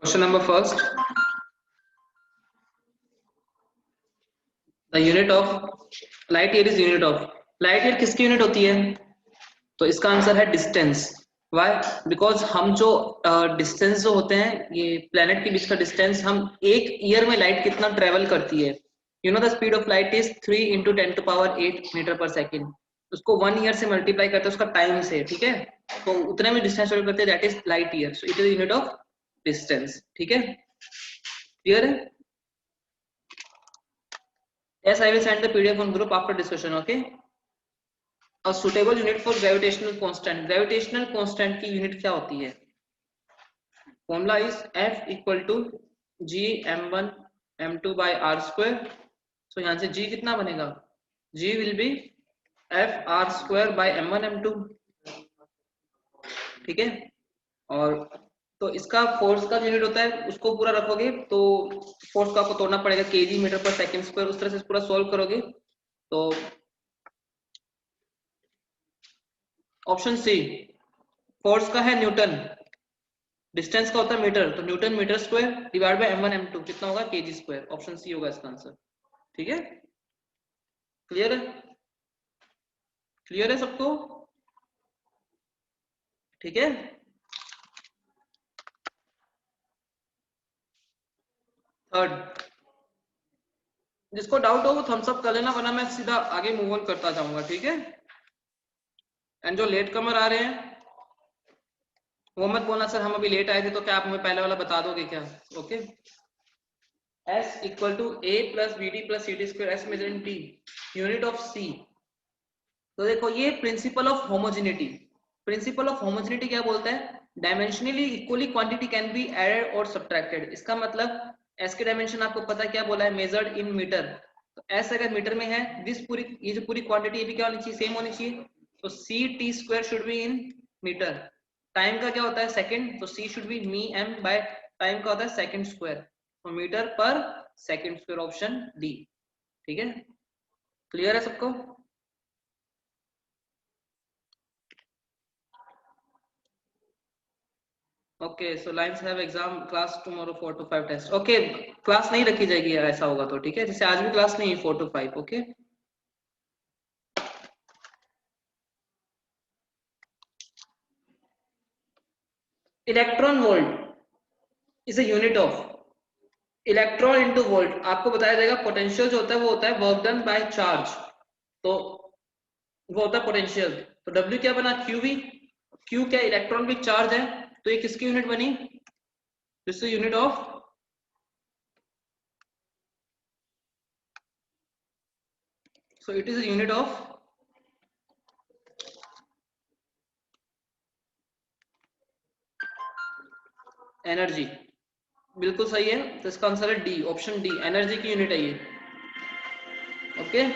Question number first. The unit of light year is unit of light year किसकी unit होती है? तो इसका आंसर है डिस्टेंस. वाई? बिकॉज हम जो डिस्टेंस जो होते हैं ये प्लेनेट के बीच का डिस्टेंस, हम एक ईयर में लाइट कितना ट्रेवल करती है. You know the speed of light is 3 × 10⁸ metre per second. उसको 1 ईयर से मल्टीप्लाई करते हैं उसका टाइम से. ठीक है, तो उतने में डिस्टेंस ट्रेवल करते हैं, that is light year. So it is unit of distance. ठीक है, क्लियर है? Yes, I will send the PDF on group after discussion. Okay. A suitable unit for gravitational constant. Gravitational constant की unit क्या होती है? Formula is F equal to G m1 m2 by r square. So यहाँ से G कितना बनेगा? G will be F r square by m1 m2. ठीक है, और तो इसका फोर्स का यूनिट होता है, उसको पूरा रखोगे तो फोर्स का आपको तोड़ना पड़ेगा KG metre per second square. उस तरह से पूरा सॉल्व करोगे तो ऑप्शन सी फोर्स का है न्यूटन, डिस्टेंस का होता है मीटर, तो newton metre square divide by m1 m2 कितना होगा? KG square. ऑप्शन सी होगा इसका आंसर. ठीक है, क्लियर है? क्लियर है सबको? ठीक है, थर्ड. जिसको डाउट हो वो थम्स अप कर लेना, वरना मैं सीधा आगे मूव ऑन करता जाऊंगा. ठीक है, एंड जो लेट कमर आ रहे हैं वो मत बोलना सर हम अभी लेट आए थे, तो क्या आप हमें पहले वाला बता दोगे क्या? Okay. S equal to A plus BD plus CD square. S measure in T, unit of C. तो देखो ये principle of homogeneity. Principle of homogeneity क्या बोलता है? Dimensionally equally quantity can be added और सब्ट्रैक्टेड. इसका मतलब S के डायमेंशन आपको पता है क्या बोला है? Measured in metre. तो S अगर मीटर में है, दिस पूरी ये जो पूरी क्वांटिटी ये भी क्या होनी चाहिए? सेम होनी चाहिए. तो CT square should be in metre. Time का क्या होता है? सेकंड. तो C should be me m by time का होता है सेकंड स्क्वायर. तो metre per second square. Option D. ठीक है, क्लियर है सबको? Okay, so lines have exam class tomorrow 4 to 5 test. Okay, class नहीं रखी जाएगी ऐसा होगा तो. ठीक है, जैसे आज भी क्लास नहीं है 4 to 5. Okay, electron volt is a unit of electron into volt. आपको बताया जाएगा पोटेंशियल जो होता है वो होता है वर्क डन बाय चार्ज. तो वो होता है पोटेंशियल. तो W क्या बना? QV. Q क्या? इलेक्ट्रॉन भी चार्ज है, तो ये किसकी यूनिट बनी? This is unit of so it is a unit of energy. बिल्कुल सही है, तो इसका आंसर है डी. ऑप्शन डी, एनर्जी की यूनिट है ये. ओके,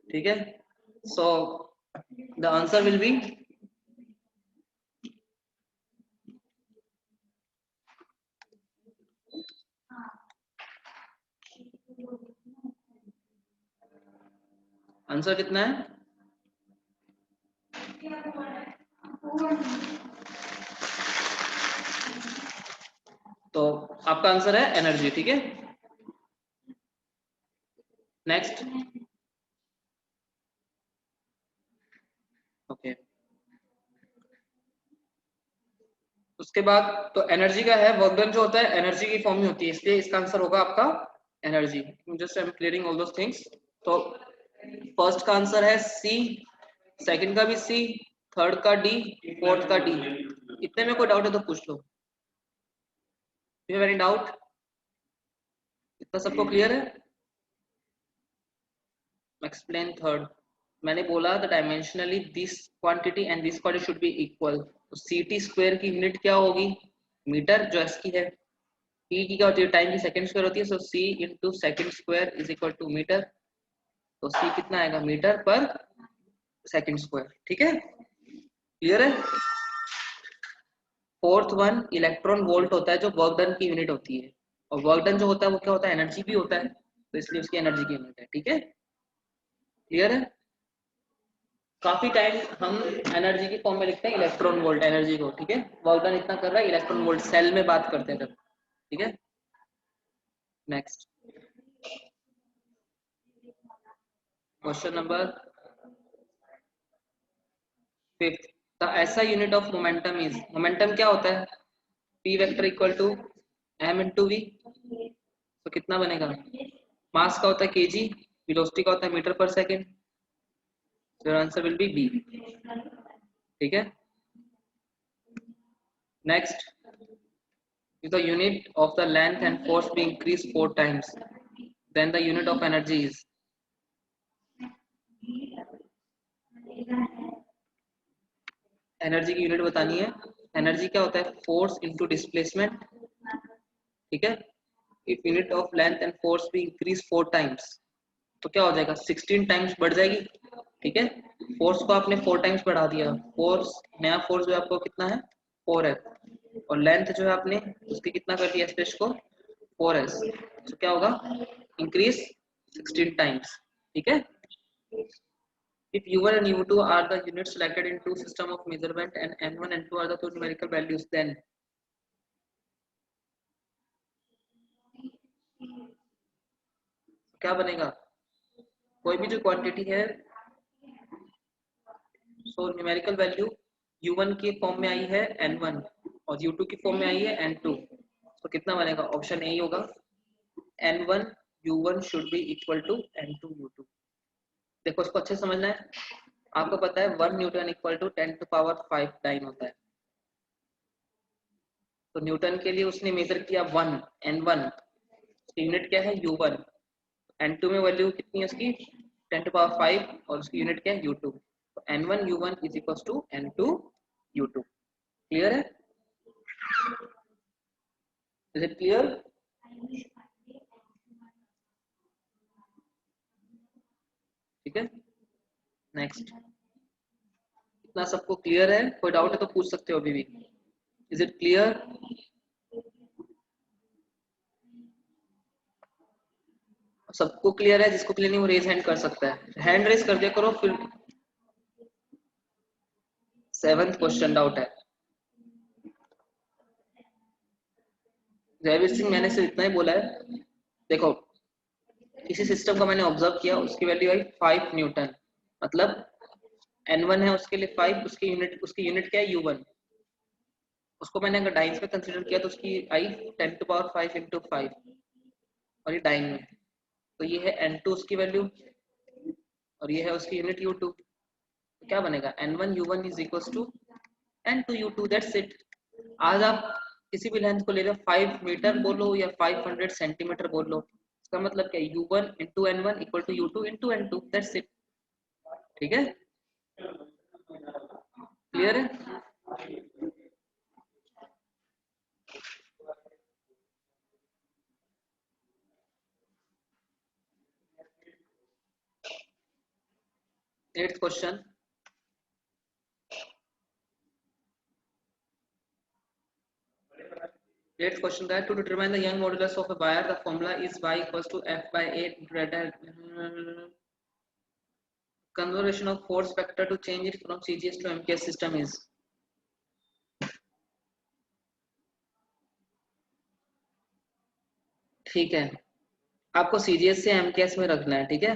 ठीक है. So the answer will be answer कितना है? तो आपका आंसर है एनर्जी. ठीक है, नेक्स्ट. ओके, उसके बाद तो एनर्जी का है, वर्क डन जो होता है एनर्जी की फॉर्म में होती है, इसलिए इसका आंसर होगा आपका energy. Just I am clearing all those things. तो फर्स्ट का आंसर है सी, सेकंड का भी सी, थर्ड का डी, फोर्थ का डी. इतने में कोई डाउट है तो पूछ लो. You have any doubt? तो सबको क्लियर है? Explain third. मैंने बोला the dimensionally this quantity and this quantity should be equal. तो ct स्क्वायर की यूनिट क्या होगी? मीटर, जो s की है। t की क्या होती है? टाइम की सेकंड स्क्वायर होती है, so c into second square is equal to metre. तो c कितना आएगा? Metre per second square. ठीक है, क्लियर है? फोर्थ वन इलेक्ट्रॉन वोल्ट होता है, जो वर्क डन की यूनिट होती है। और वर्क डन जो होता है वो क्या होता है? एनर्जी भी होता है, तो इसलिए उसकी एनर्जी की यूनिट है। ठीक है, क्लियर है? काफी टाइम हम एनर्जी की फॉर्म में लिखते हैं इलेक्ट्रॉन वोल्ट एनर्जी को। ठीक है, वर्क डन इतना कर रहा है, इलेक्ट्रॉन वोल्ट सेल में बात करते हैं जब। ठीक है, next question number 5th। The ऐसा unit of momentum is, momentum क्या होता है? p vector equal to m into V. तो कितना बनेगा? मास का होता है kg, वेलोसिटी का होता है मीटर पर सेकेंड। तो आंसर विल बी बी। ठीक है, next if the unit of the length and force be increased 4 times, then the unit of energy is। Energy की यूनिट बतानी है। एनर्जी क्या होता है? Force into displacement. ठीक है, if unit of length and force भी इंक्रीज 4 टाइम्स, तो क्या हो जाएगा? 16 टाइम्स बढ़ जाएगी। ठीक है, फोर्स को आपने 4 टाइम्स बढ़ा दिया। फोर्स, नया फोर्स जो है आपको कितना है? 4F। और लेंथ जो है आपने उसकी कितना कर दिया स्पेस को? 4S। तो क्या होगा? Increase 16 times. ठीक है, if u1 and u2 are the units selected in two system of measurement and n1 and n2 are the two numerical values, then क्या बनेगा? कोई भी जो क्वांटिटी है, सो न्यूमेरिकल वैल्यू u1 के फॉर्म में आई है n1 और u2 की फॉर्म में आई है n2। तो कितना बनेगा? ऑप्शन ए ही होगा, n1 u1 should be equal to n2 u2। देखो इसको अच्छे से समझना है। आपको पता है 1 न्यूटन इक्वल टू 10⁵ डाइन होता है। तो न्यूटन के लिए उसने मेजर किया 1 n1, यूनिट क्या है? u1। n2 में वैल्यू कितनी है उसकी? 10⁵ और उसकी यूनिट क्या है? u2। तो n1 u1 is equal to n2 u2। Clear है? Is it clear? ठीक है, नेक्स्ट। इतना सबको क्लियर है? कोई डाउट है तो पूछ सकते हो अभी भी। Is it clear? सबको क्लियर है? जिसको क्लियर नहीं वो रेज हैंड कर सकता है, हैंड रेज कर दिया करो। फिर 7th क्वेश्चन डाउट है। जयवीर सिंह, मैंने सिर्फ इतना ही बोला है। देखो, किसी सिस्टम को मैंने ऑब्जर्व किया, उसकी वैल्यू आई 5 न्यूटन, मतलब n1 है उसके लिए 5, उसकी यूनिट क्या है? u1। उसको मैंने अगर डाइन्स में कंसीडर किया तो उसकी आई 10⁵ इंटू 5, और ये डाइन में। तो ये है n2 उसकी वैल्यू, और ये है उसकी यूनिट u2। तो क्या बनेगा? n1 u1 is equal to n2 u2। That's it. आज आप किसी भी लेंथ को ले लो, 5 मीटर बोलो या 500 सेंटीमीटर बोल लो, इसका मतलब क्या है? u1 into n1 equal to u2 into n2। That's it. ठीक है, क्लियर है? 8th question. 8th क्वेश्चन का है, to determine the Young modulus of a wire the formula is y equals to f by 8 conservation of force factor to change it from CGS to MKS system is। ठीक है, आपको CGS से MKS में रखना है। ठीक है,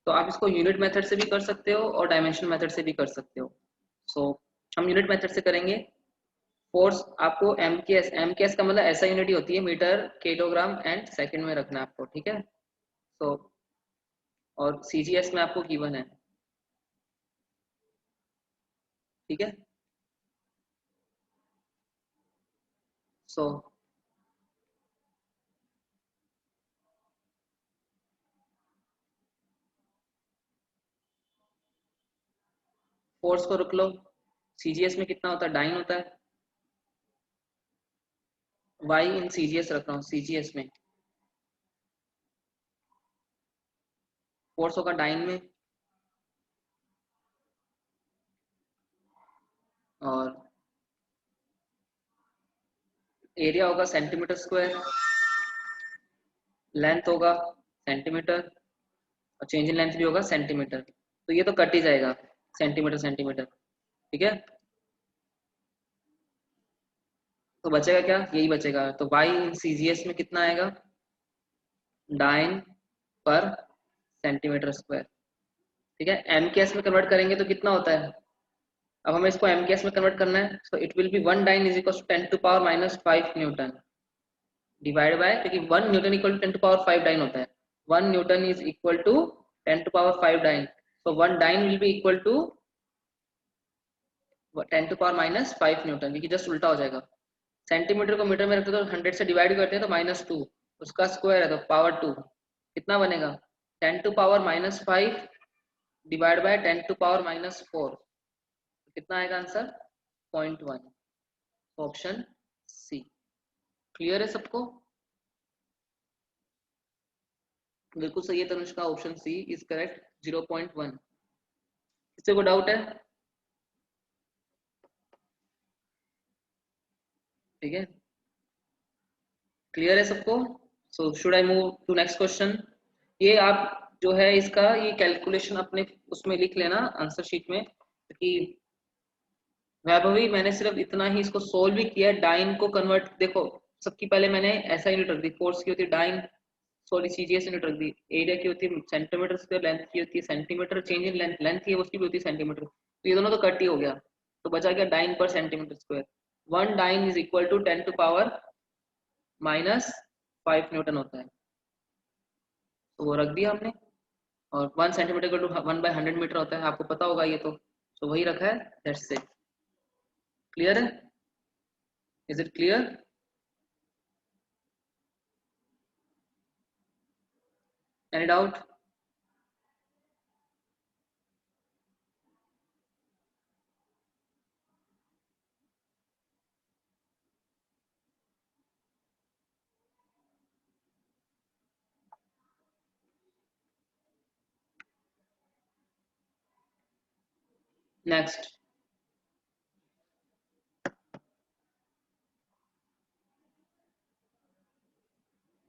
तो आप इसको यूनिट मेथड से भी कर सकते हो और डायमेंशन मेथड से भी कर सकते हो। सो हम यूनिट मेथड से करेंगे। फोर्स आपको MKS का मतलब ऐसा यूनिट ही होती है, मीटर, किलोग्राम एंड सेकंड में रखना है आपको। ठीक है, सो और CGS में आपको गिवन है। ठीक है, सो फोर्स को रख लो, सीजीएस में कितना होता है, डाइन होता है, वाई इन सीजीएस रख रहा हूँ, सीजीएस में फोर्स होगा डाइन में, और एरिया होगा सेंटीमीटर स्क्वायर, लेंथ होगा सेंटीमीटर, और चेंज इन लेंथ भी होगा सेंटीमीटर, तो ये तो कट ही जाएगा सेंटीमीटर सेंटीमीटर, ठीक है। तो बचेगा क्या, यही बचेगा, तो y इन सीजीएस में कितना आएगा, डाइन पर सेंटीमीटर स्क्वायर, ठीक है। एम के एस में कन्वर्ट करेंगे तो कितना होता है, अब हमें इसको एम के एस में कन्वर्ट करना है, so it will be 1 dyne is equal to 10 to power minus 5 newton divide by, क्योंकि 1 newton equal to 10 to power 5 dyne होता है, 1 newton is equal to 10 to power 5 dyne, so 1 dyne will be equal to 10 to power minus 5 newton, क्योंकि just उल्टा हो जाएगा, centimetre को metre में रखते तो 100 से डिवाइड करते हैं तो -2, उसका स्क्वायर है तो पावर 2, कितना बनेगा 10 to power minus 5 divide by 10 to power minus 4, कितना आएगा आंसर 0.1, ऑप्शन सी। क्लियर है सबको, बिल्कुल सही है Tanushka, option C is correct, 0.1। किसी को डाउट है, ठीक है, क्लियर है सबको। So should I move to next question. ये आप जो है इसका ये कैलकुलेशन अपने उसमें लिख लेना आंसर शीट में, क्योंकि वैभवी मैंने सिर्फ इतना ही इसको सोल्व भी किया, डाइन को कन्वर्ट, देखो सबकी पहले मैंने ऐसा यूनिट रख दी, फोर्स की होती है डाइन, सॉरी सीजीएस यूनिट रख दी, एरिया की होती है सेंटीमीटर स्क्वायर, लेंथ की होती है centimetre, change in length, length की उसकी भी होती है सेंटीमीटर, तो ये दोनों तो कट ही हो गया, तो बचा गया dyne per centimetre square, 1 dyne is equal to 10 to power minus 5 newton होता है, तो वो रख दिया हमने, और 1 सेंटीमीटर इक्वल टू 1/100 मीटर होता है, आपको पता होगा ये तो वही रखा है, दैट्स इट। क्लियर है, is it clear, any doubt? Next,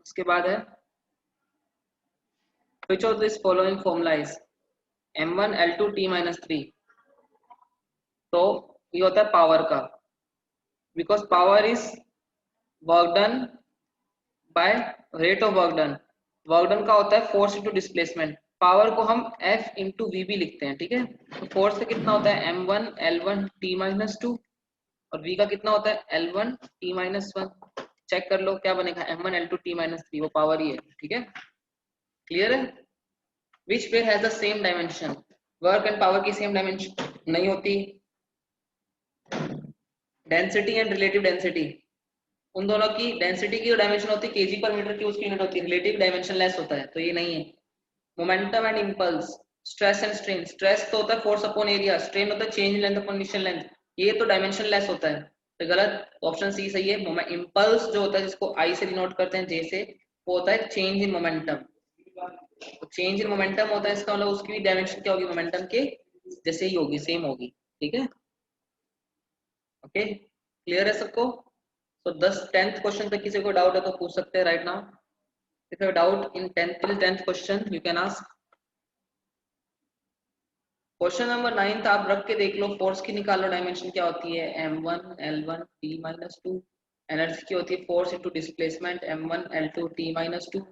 उसके बाद है which of this following formula is m1 l2 t minus 3, तो ये होता है पावर का, because power is work done by rate of work done का होता है फोर्स इंटू डिस्प्लेसमेंट, पावर को हम F इंटू वी भी लिखते हैं, ठीक है। तो फोर्स का कितना होता है m1 l1 t minus 2, और v का कितना होता है l1 t minus 1, चेक कर लो क्या बनेगा m1 l2 t minus 3, वो पावर ही है, ठीक है। क्लियर है, which pair has the same dimension, work and power की सेम डायमेंशन नहीं होती, डेंसिटी एंड रिलेटिव डेंसिटी, उन दोनों की डेंसिटी की डायमेंशन होती है केजी पर मीटर की, उसकी यूनिट होती है, रिलेटिव डायमेंशन लेस होता है, तो ये नहीं है। Momentum and impulse, stress and strain, stress तो होता है फोर्स अपॉन एरिया, स्ट्रेन होता है change in length upon initial length, ये तो डायमेंशन लेस होता है, तो गलत, ऑप्शन सी सही है। इंपल्स जो होता है जिसको आई से डिनोट करते हैं, जे से, वो होता है चेंज इन मोमेंटम, तो चेंज इन मोमेंटम होता है, इसका मतलब उसकी भी डायमेंशन क्या होगी, मोमेंटम के जैसे ही होगी, सेम होगी, ठीक है। ओके, क्लियर है सबको। तो 10th क्वेश्चन पे किसी को डाउट है तो पूछ सकते हैं right now, if you doubt in 10th question you can ask. Question number 9 आप रख के देख लो, फोर्स की निकालो डायमेंशन क्या होती है, m1 l1 t minus 2, energy की होती है force into displacement m1 l2 t minus 2,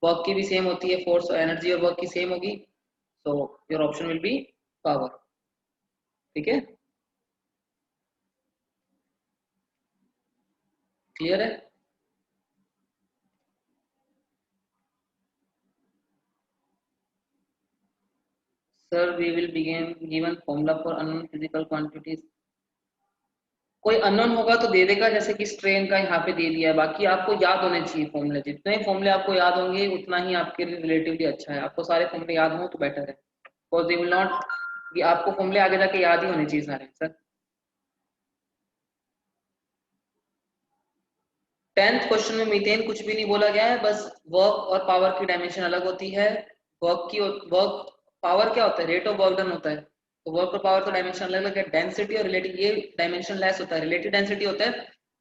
work की भी सेम होती है, फोर्स और एनर्जी और वर्क की सेम होगी, so your option will be power, ठीक है। क्लियर है, sir we will begin given formula for unknown physical quantities, कोई अननोन होगा तो दे देगा, जैसे कि स्ट्रेन का यहाँ पे दे दिया है, बाकी आपको याद होने चाहिए फॉर्मूले, जितने फॉर्मूले आपको याद होंगे उतना ही आपके लिए रिलेटिवली अच्छा है, आपको सारे फॉर्मूले याद हो तो बेटर है, बिकॉज दे विल नॉट कि आपको फॉर्मूले आगे जाके याद ही होने चाहिए सारे सर। 10th क्वेश्चन में मीथेन कुछ भी नहीं बोला गया है, बस वर्क और पावर की डायमेंशन अलग होती है। वर्क पावर क्या होता है, रेट ऑफ वर्क डन होता है, तो वर्क और पावर तो डायमेंशन अलग अलग है। डेंसिटी और रिलेटिव ये डायमेंशन लेस होता है। रिलेटिव डेंसिटी होता है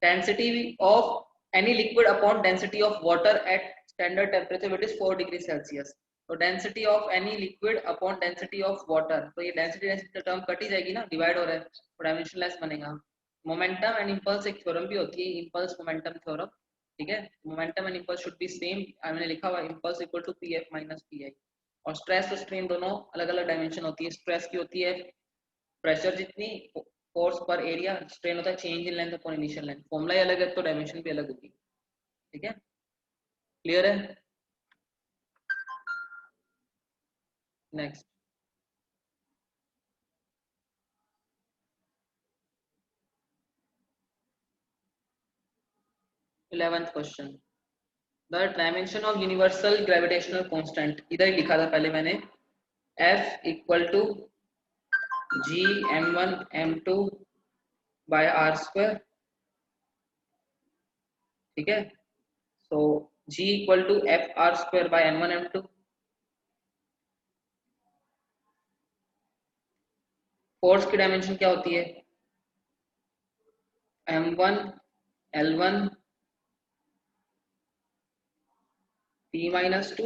density of any liquid upon density of water at standard temperature which is 4 degree Celsius. तो density of any liquid upon density of water, तो ये डेंसिटी डेंसिटी टर्म कट ही जाएगी ना, डिवाइड हो रहा है तो डायमेंशन लेस बनेगा। मोमेंटम एंड इंपल्स एक थ्योरम भी होती है, इंपल्स मोमेंटम थ्योरम, ठीक है। Momentum and impulse should be same, मैंने लिखा हुआ impulse equal to P F minus P I. और स्ट्रेस और स्ट्रेन दोनों अलग अलग डायमेंशन होती है। स्ट्रेस की होती है प्रेशर जितनी, फोर्स पर एरिया, स्ट्रेन होता है change in length upon initial length. Formula ही अलग है तो डायमेंशन भी अलग होगी, ठीक है। क्लियर है? Next 11th question, the dimension of universal gravitational constant, इधर ही लिखा था पहले मैंने, F equal to G m1 m2 by R square, ठीक है। So G equal to F R square by m1 m2। Force की डायमेंशन क्या होती है, m1 l1 p minus two,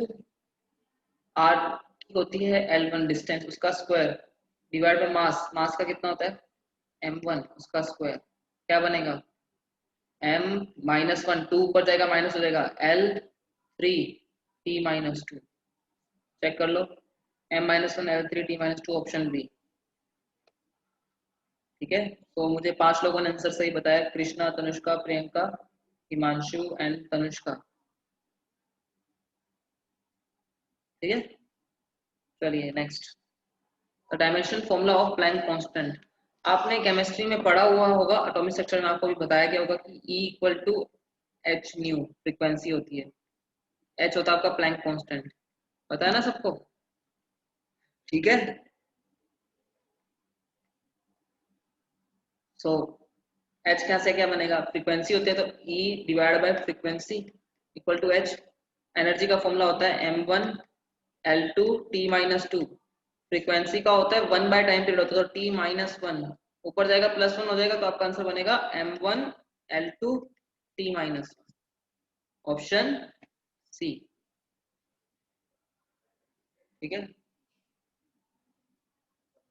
are की होती है l1 डिस्टेंस उसका स्क्वायर, डिवाइड बाय मास, मास का कितना होता है m1 उसका स्क्वायर, क्या बनेगा m माइनस वन, टू ऊपर जाएगा माइनस हो जाएगा l3 t minus two. Check कर लो, m minus one l3 t minus two, option B, ठीक है। तो मुझे 5 लोगों ने आंसर सही बताया, कृष्णा, तनुष्का, प्रियंका, हिमांशु एंड तनुष्का, ठीक है। चलिए next, the dimension formula of Planck constant. आपने केमिस्ट्री में पढ़ा हुआ होगा, एटॉमिक स्ट्रक्चर में आपको भी बताया गया होगा कि E equal to H nu frequency होती है, एच होता है आपका प्लैंक कांस्टेंट, पता है ना सबको, ठीक है। सो एच क्या से क्या बनेगा, फ्रीक्वेंसी होती है तो E divide by frequency equal to H. Energy का फॉर्मूला होता है m1 l2 t minus to, frequency का होता है 1 बाय टाइम पीरियड होता है, तो t माइनस वन ऊपर जाएगा प्लस वन हो जाएगा, तो आपका आंसर बनेगा m1 l2 t minus one, option C, ठीक है।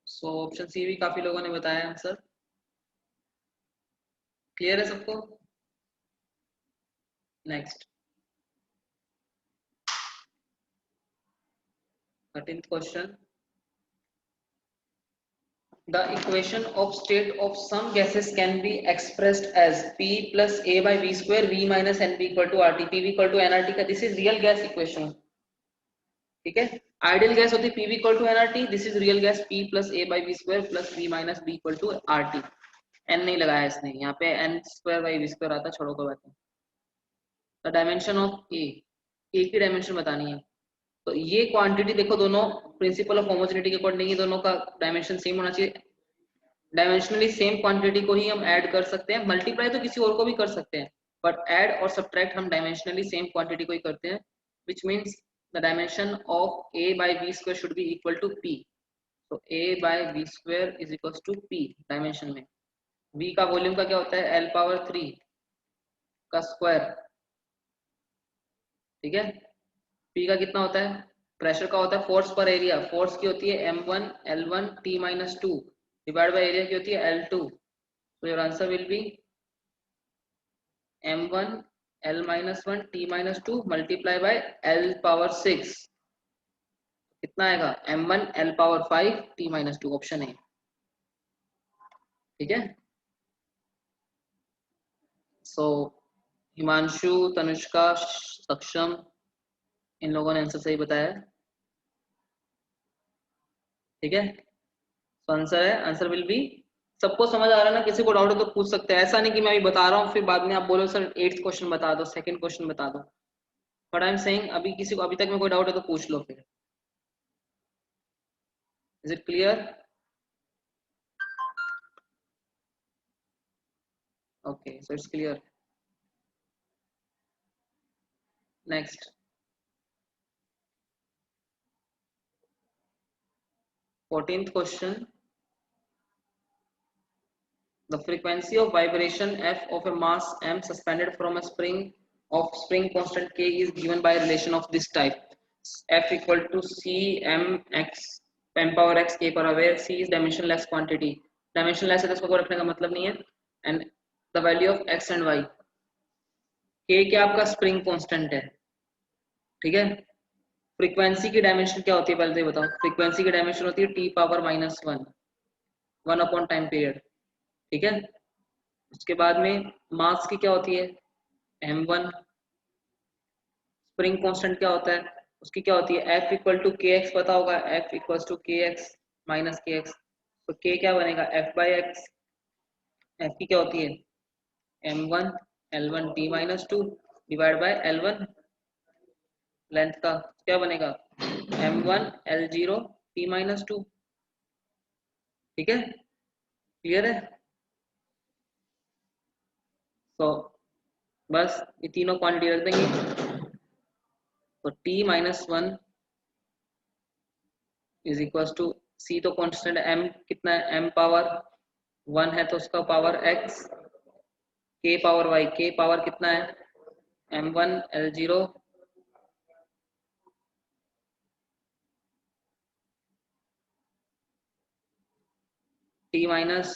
सो ऑप्शन सी भी काफी लोगों ने बताया आंसर। क्लियर है सबको? Next 13th question, the equation of state of some gases can be expressed as P plus A by V square V minus NB equal to RT, PV equal to nRT का, this is real gas equation, ठीक है। Ideal gas होती है PV equal to nRT, this is real gas P plus A by V square plus V minus B equal to RT। N नहीं लगाया इसने, यहाँ पे N square by V square आता, छोड़ो कोई बात नहीं। The dimension of A, A की डायमेंशन बतानी है, तो ये क्वांटिटी देखो, दोनों प्रिंसिपल ऑफ होमोजेनिटी के अकॉर्डिंग दोनों का डायमेंशन सेम होना चाहिए। डायमेंशनली सेम क्वांटिटी को ही हम ऐड कर सकते हैं, मल्टीप्लाई तो किसी और को भी कर सकते हैं, बट ऐड और सब्ट्रैक्ट हम डायमेंशनली सेम क्वांटिटी को ही करते हैं, which means the dimension of a by v square should be equal to p। तो a by v square is equal to p dimension में। v का वॉल्यूम का क्या होता है l पावर 3 का स्क्वायर, ठीक है। p का कितना होता है, प्रेशर का होता है फोर्स पर एरिया, फोर्स की होती है m1 l1 t minus to divide by area की होती है l2। So your answer will be m1 l minus 1 t minus 2 multiply by l power 6, कितना आएगा m1 l power 5 t minus 2, option है, ठीक है। सो हिमांशु, तनुष्का, सक्षम, इन लोगों ने आंसर सही बताया, ठीक है। तो आंसर है, आंसर विल बी, सबको समझ आ रहा है ना, किसी को डाउट है तो पूछ सकते हैं, ऐसा नहीं कि मैं अभी बता रहा हूँ फिर बाद में आप बोलो सर 8th क्वेश्चन बता दो, 2nd क्वेश्चन बता दो, बट आई एम सेइंग अभी किसी को अभी तक में कोई डाउट है तो पूछ लो फिर। Is it clear? Okay, so it's clear. Next, 14th question. The frequency of vibration f of a mass m suspended from a spring of spring constant k is given by a relation of this type. F equal to c m x m power x k power, where c is dimensionless quantity. Dimensionless है तो इसको रखने का मतलब नहीं है. And the value of x and y. k क्या आपका स्प्रिंग कांस्टेंट है, ठीक है. फ्रीक्वेंसी की डायमेंशन क्या होती है पहले तो बताओ. फ्रीक्वेंसी की डायमेंशन होती है t power -1 1 upon time period, ठीक है. उसके बाद में मास की क्या होती है m1. स्प्रिंग कांस्टेंट क्या होता है, उसकी क्या होती है F इक्वल टू के एक्स, पता होगा F इक्वल टू के एक्स माइनस के एक्स. तो K क्या बनेगा F बाई एक्स. F की क्या होती है m1 L1 t minus 2 divide by L1 length का क्या बनेगा m1 L0 t माइनस 2, ठीक है. क्लियर है. तो बस ये तीनों क्वांटिटी रख देंगे. तो t minus 1 is equal to c तो कांस्टेंट m कितना है m पावर 1 है तो उसका power x, k power y, k power कितना है m1 L0 t minus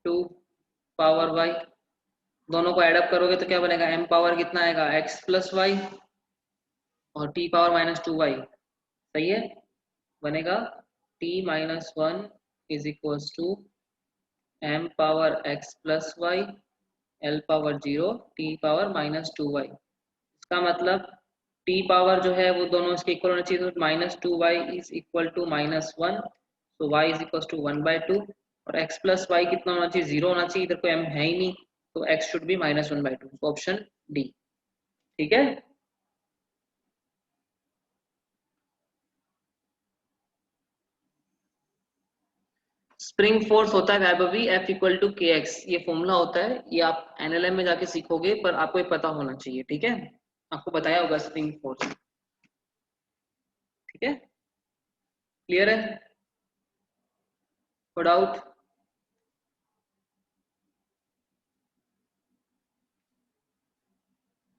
2 power y. दोनों को एडअप करोगे तो क्या बनेगा m पावर कितना आएगा x प्लस वाई और t पावर -2y. सही है. बनेगा t minus 1 is equal to m power x plus Y l power 0 t power -2y. इसका मतलब t पावर जो है वो दोनों इसके इक्वल होना चाहिए. तो -2y इज इक्वल टू -1, तो y इज इक्वल टू 1/2 और x प्लस वाई कितना होना चाहिए 0 होना चाहिए. इधर कोई m है ही नहीं तो x शुड बी -1/2. तो ऑप्शन डी, ठीक है. स्प्रिंग फोर्स होता है वैभवी F इक्वल टू के एक्स. ये फॉर्मूला होता है, ये आप एनएलएम में जाके सीखोगे पर आपको ये पता होना चाहिए, ठीक है. आपको बताया होगा स्प्रिंग फोर्स, ठीक है. क्लियर है. No doubt.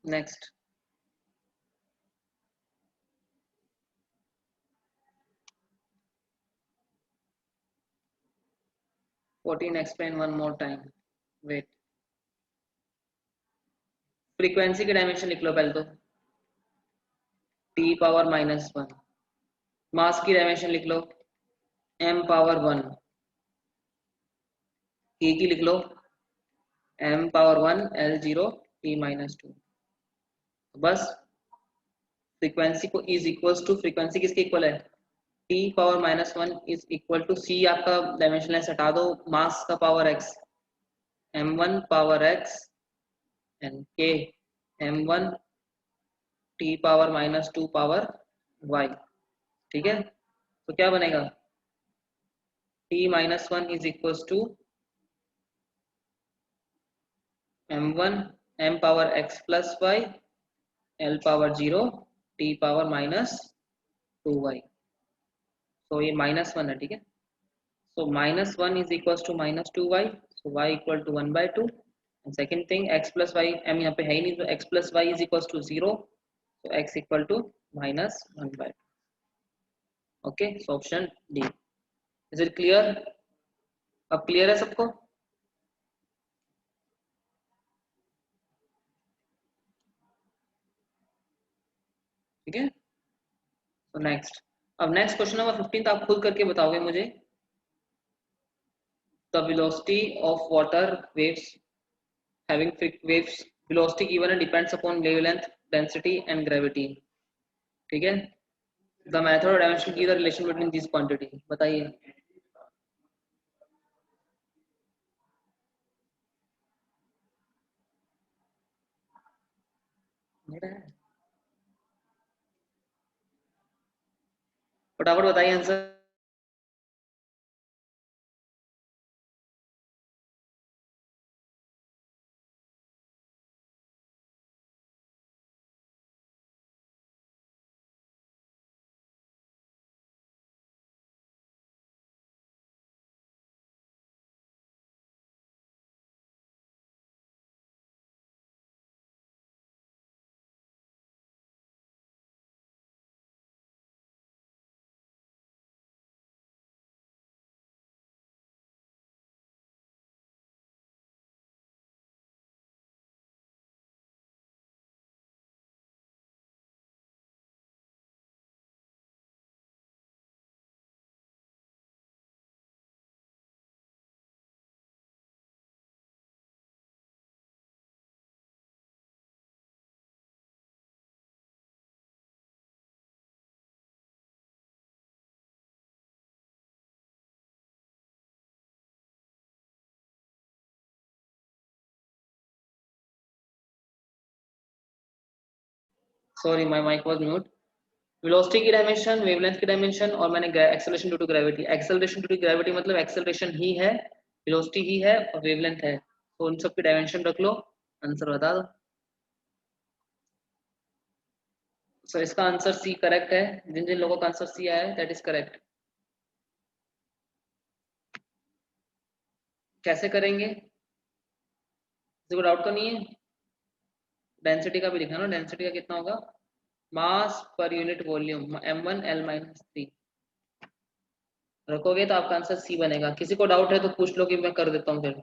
Next, fourteen explain one more time. Wait, frequency की डायमेंशन लिख लो पहले तो t पावर -1. मास की डायमेंशन लिख लो m पावर 1. k की लिख लो m पावर 1 L0 t -2. बस फ्रीक्वेंसी को इज इक्वल्स टू, फ्रीक्वेंसी किसके इक्वल है t power -1 is equal to c आपका डायमेंशनलेस हटा दो, मास का power x m1 power x and k m1 t power -2 power y, ठीक है. तो क्या बनेगा t -1 is equals to m1 m power x plus y l power 0 t power -2y. तो ये -1 है, ठीक है. So -1 is equals to -2y. So y equal to 1/2. And second thing x plus y, m यहाँ पे है ही नहीं तो x plus y is equals to 0. So x equal to -1/2. Okay. So option D. Is it clear? अब clear है सबको? ठीक है. So next. अब next question नंबर 15 आप खुद करके बताओगे मुझे. The velocity of water waves having waves velocity given and depends upon wavelength, density and gravity. ठीक है. The method of dimension की the relation between these quantity बताइए. फटाफट बताइए answer. Sorry my mike was mute. Velocity की dimension, wavelength की dimension, और मैंने acceleration due to gravity. Acceleration due to gravity मतलब एक्सेलरेशन ही है, वेलोसिटी ही है और वेवलेंथ है, तो उन सब की डायमेंशन रख लो, आंसर बता दो। सो इसका आंसर सी करेक्ट है। जिन जिन लोगों का आंसर सी आया है दैट इज करेक्ट। कैसे करेंगे, किसी को डाउट तो नहीं है? डेंसिटी का भी लिखा ना, डेंसिटी का कितना होगा, मास per unit volume m1 L-3 रखोगे तो आपका आंसर सी बनेगा। किसी को डाउट है तो पूछ लो कि मैं कर देता हूँ फिर।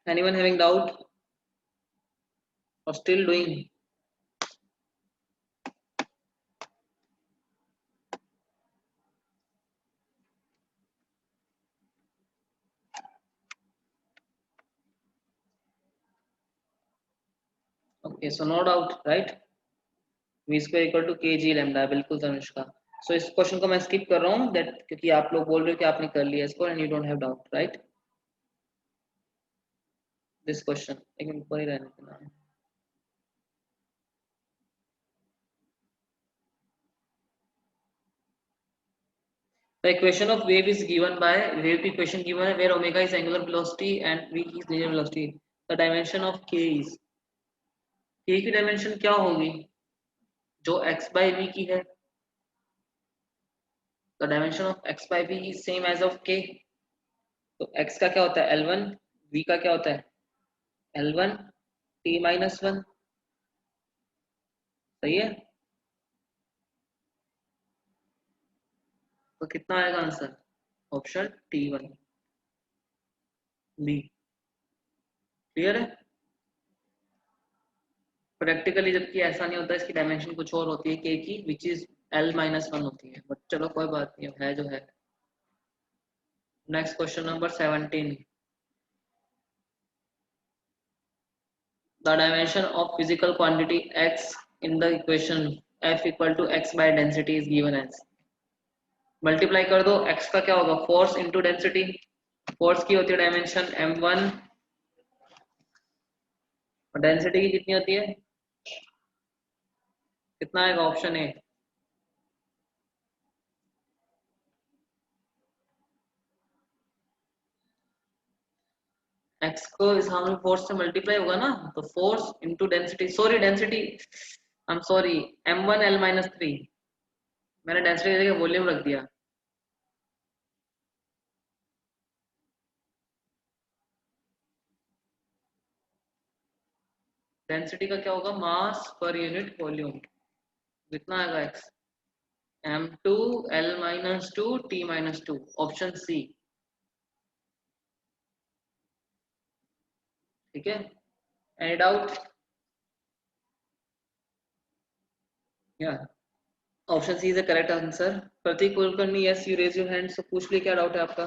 एनीवन हैविंग डाउट और still doing? Okay, so no doubt right. v square equal to K G lambda, बिल्कुल तनुष्का। सो इस क्वेश्चन को मैं स्किप कर रहा हूँ दैट, क्योंकि आप लोग बोल रहे हो कि आपने कर लिया इसको and you don't have doubt right. This question एक मिनट ऊपर ही रहने देना। The equation of wave is given by, wave की equation given है where omega is angular velocity and v is linear velocity. The dimension of k is, k की dimension क्या होगी, जो x by v की है। The dimension of x by v is same as of k। तो x का क्या होता है L1, v का क्या होता है L1 t minus 1, सही है। तो कितना आएगा answer, option T1 B. Clear है। प्रैक्टिकली जबकि ऐसा नहीं होता, इसकी डायमेंशन कुछ और होती है k की, विच इज L-1 होती है, बट चलो कोई बात नहीं है जो है। Next question number 17। The dimension of physical quantity x in the equation F equal to x by density is given as। Multiply कर दो, x का क्या होगा फोर्स इंटू डेंसिटी। फोर्स की होती है डायमेंशन m1 और डेंसिटी की कितनी होती है, कितना आएगा ऑप्शन ए। x को इस हम फोर्स से मल्टीप्लाई होगा ना, तो force into density, sorry density, I am sorry, m1 L-3, मैंने डेंसिटी की जगह वॉल्यूम रख दिया। डेंसिटी का क्या होगा, मास पर यूनिट वॉल्यूम, कितना आएगा x, m2 L-2 t-2, option C. ठीक है, एनी डाउट? या option C is the correct answer. Prateek Kulkarni, yes you raise your hand, so पूछ लिए क्या डाउट है आपका।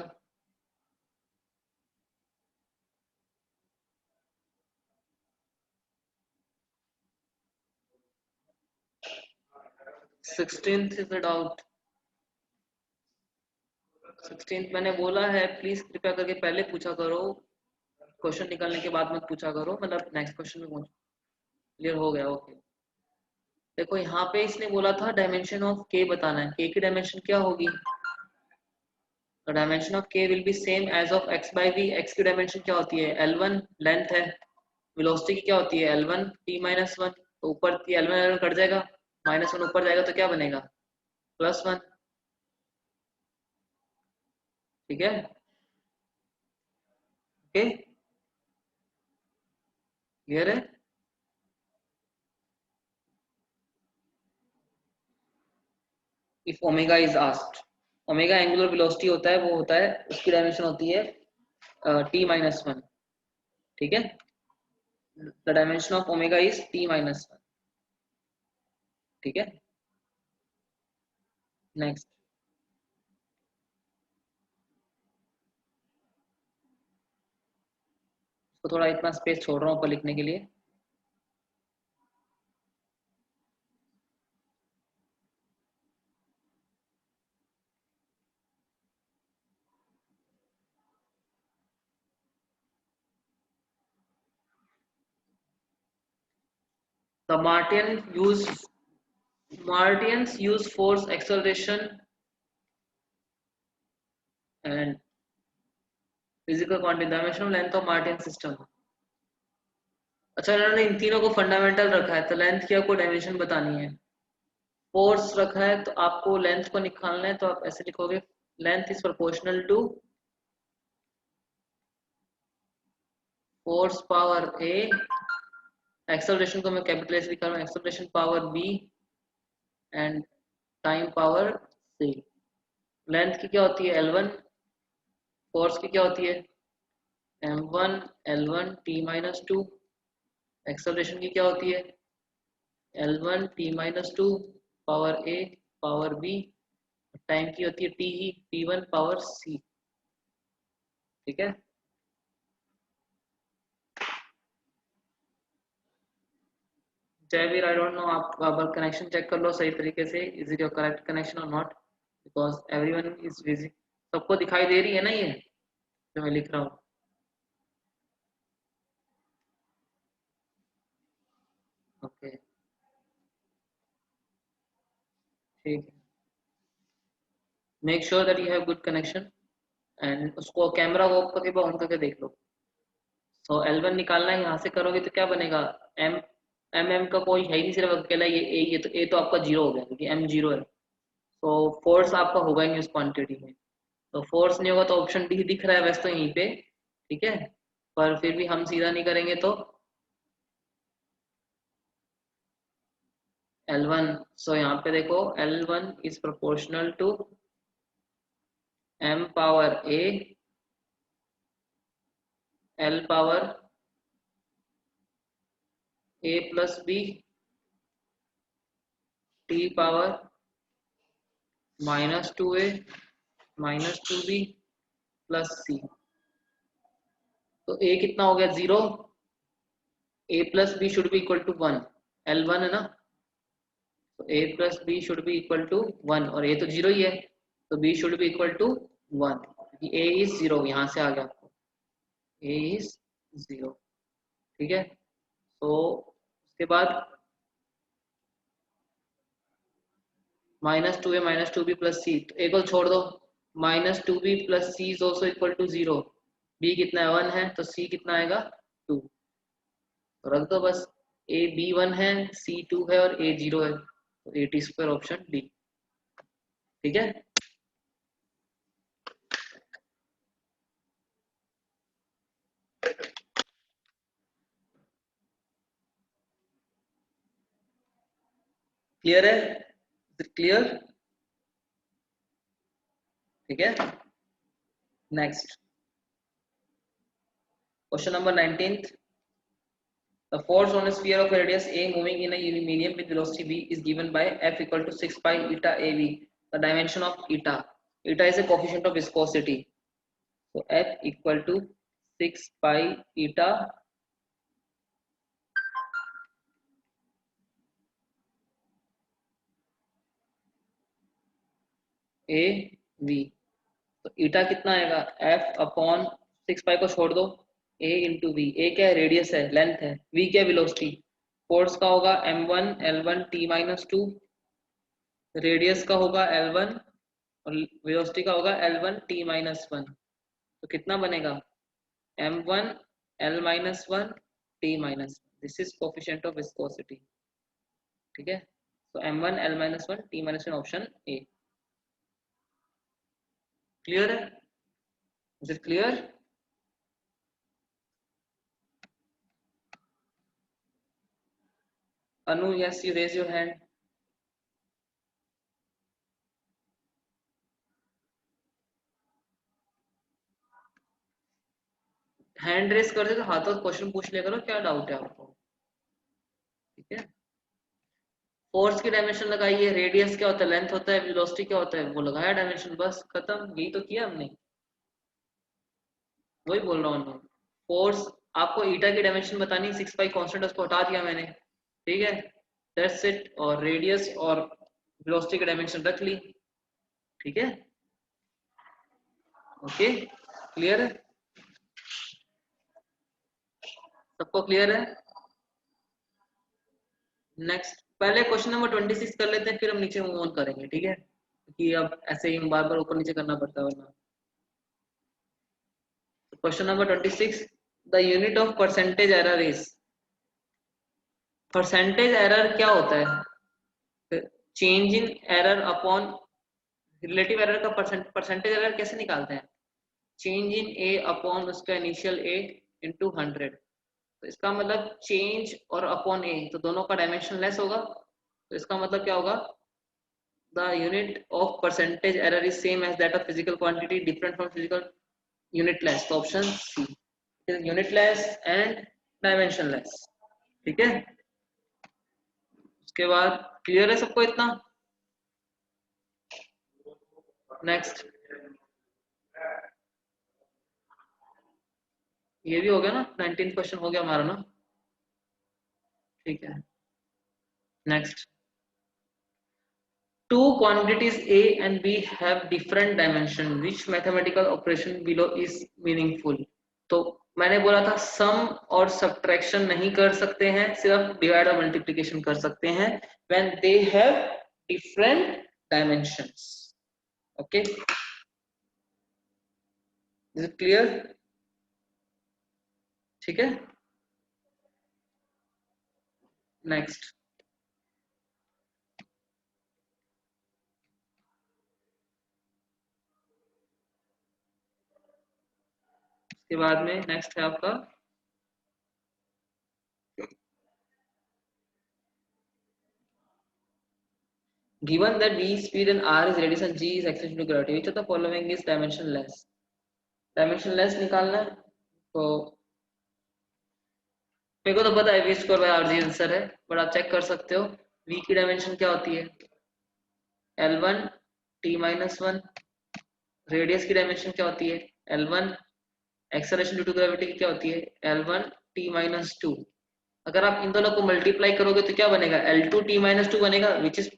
Sixteenth is the doubt. Sixteenth मैंने बोला है प्लीज कृपया करके पहले पूछा करो, क्वेश्चन निकालने के बाद मत पूछा करो, मतलब नेक्स्ट क्वेश्चन में पहुंच। क्लियर हो गया, ओके। देखो यहाँ पे इसने बोला था डायमेंशन ऑफ के बताना है, के की डायमेंशन क्या होगी, तो dimension of K will be same as of x by V. x की डायमेंशन क्या होती है L1 लेंथ है, वेलोसिटी की क्या होती है L1 t-1, तो ऊपर L1 L1 कट जाएगा, -1 ऊपर जाएगा तो क्या बनेगा +1। ठीक है, ओके, क्लियर है। If omega is asked, omega angular velocity होता है, वो होता है उसकी डायमेंशन होती है t-1। ठीक है, the dimension of omega is t-1। ठीक है, नेक्स्ट। तो थोड़ा इतना स्पेस छोड़ रहा हूँ ऊपर लिखने के लिए। The Martians use force, acceleration and physical quantity. Dimension of length of Martian system. अच्छा, इन्होंने इन तीनों को फंडामेंटल रखा है, तो लेंथ की आपको डायमेंशन बतानी है। फोर्स रखा है तो आपको लेंथ को निकालना है, तो आप ऐसे लिखोगे length is proportional to force power A, acceleration को मैं कैपिटल एस लिखा रहा हूँ, acceleration power B and time power C. Length की क्या होती है L1, फोर्स की क्या होती है M1 L1 T-2, एक्सेलरेशन की क्या होती है L1 T-2 power A power B, time की होती है T ही T1 पावर C। ठीक है, जयवीर आई डोंट नो, आप अब कनेक्शन चेक कर लो सही तरीके से, is it your correct connection और not, because everyone is busy. सबको दिखाई दे रही है ना ये जो मैं लिख रहा हूँ? ओके ठीक है, make sure that you have good connection and उसको कैमरा को ऑफ करके ऑन करके देख लो। सो L1 निकालना है, यहाँ से करोगे तो क्या बनेगा, एम एम का कोई है ही नहीं, सिर्फ अकेला ये ए, ये तो ए तो आपका जीरो हो गया क्योंकि एम जीरो है, तो फोर्स आपका होगा ही नहीं उस क्वांटिटी में, तो फोर्स नहीं होगा तो ऑप्शन डी दिख रहा है वैसे तो यहीं पे, ठीक है, पर फिर भी हम सीधा नहीं करेंगे तो L1। सो यहाँ पे देखो L1 is proportional to m power a l power a plus b t power -2a -2b plus c। तो a कितना हो गया 0, a plus b should be equal to 1, L1 है ना, तो a plus b should be equal to 1 और a तो 0 ही है, तो b should be equal to 1, a is 0, यहाँ से आ गया आपको a इज 0। ठीक है, तो उसके बाद -2a -2b प्लस c, तो a को छोड़ दो, -2b plus c is also equal to 0, b कितना है 1 है, तो c कितना आएगा 2, तो रख दो बस, a b 1 है, c 2 है और a 0 है, तो a t square option D. ठीक है, क्लियर है, क्लियर? ठीक है, next question number 19th। The force on a sphere of radius a moving in a medium with velocity v is given by F equal to 6 pi eta av, the dimension of eta, eta is a coefficient of viscosity, so F equal to 6 pi eta a v, तो ईटा कितना आएगा F upon 6 पाई को छोड़ दो, a into we, a क्या है radius है length है, v क्या वेलोसिटी, फोर्स का होगा m1 l1 t-2, रेडियस का होगा l1 और वेलोसिटी का होगा l1 t-1, तो कितना बनेगा m1 l-1 t-1, this is coefficient of viscosity. ठीक है, तो m1 l-1 t-1 option A. Clear है, is it clear? Anu, yes, you raise your hand. Hand raise करते तो हाथों क्वेश्चन पूछ लिया करो, क्या डाउट है आपको? ठीक है, फोर्स की डायमेंशन लगाइए, रेडियस क्या होता है, लेंथ होता है, वेलोसिटी क्या होता है, वो लगाया डायमेंशन, बस खत्म, यही तो किया हमने, वही बोल रहा हूँ। फोर्स आपको ईटा की डायमेंशन बतानी, 6 पाई कांस्टेंट उसको हटा दिया मैंने, ठीक है, दैट्स इट, और रेडियस और वेलोसिटी की डायमेंशन रख ली। ठीक है, ओके, क्लियर है, सबको क्लियर है? नेक्स्ट पहले क्वेश्चन नंबर 26 कर लेते हैं, फिर हम नीचे मूव ऑन करेंगे, ठीक है, क्योंकि अब ऐसे ही बार बार ऊपर नीचे करना पड़ता है वरना। Question number 26, the unit of percentage error is. Percentage error क्या होता है? चेंज इन एरर अपॉन रिलेटिव एरर का परसेंटेज एरर कैसे निकालते हैं? चेंज इन ए अपॉन उसका इनिशियल ए इंटू 100। तो इसका मतलब चेंज और अपॉन ए तो दोनों का डायमेंशन लेस होगा, तो इसका मतलब क्या होगा? The unit of percentage error is same as that of physical quantity different from physical unitless. तो option C is unitless and dimensionless, ठीक है। उसके बाद क्लियर है सबको इतना? नेक्स्ट ये भी हो गया ना, 19 क्वेश्चन हो गया हमारा ना, ठीक है। Next, two quantities A and B have different dimension. Which mathematical operation below is meaningful? तो मैंने बोला था सम और सब्ट्रैक्शन नहीं कर सकते हैं, सिर्फ डिवाइड और मल्टीप्लिकेशन कर सकते हैं when they have different dimensions. Okay, is it clear? ठीक है। नेक्स्ट, उसके बाद में नेक्स्ट है आपका given that v speed and r is radius and g is acceleration to gravity, which of the following is dimensionless? dimensionless निकालना है, तो मेरे को तो पता है V square by R G answer है, बट आप चेक कर सकते हो v की डायमेंशन क्या होती है? L1 t minus one. Radius की डायमेंशन क्या होती है? L1। Acceleration due to gravity की क्या होती है? L1 t minus to. अगर आप इन दोनों को मल्टीप्लाई करोगे तो क्या बनेगा? L2 t माइनस टू बनेगा, which is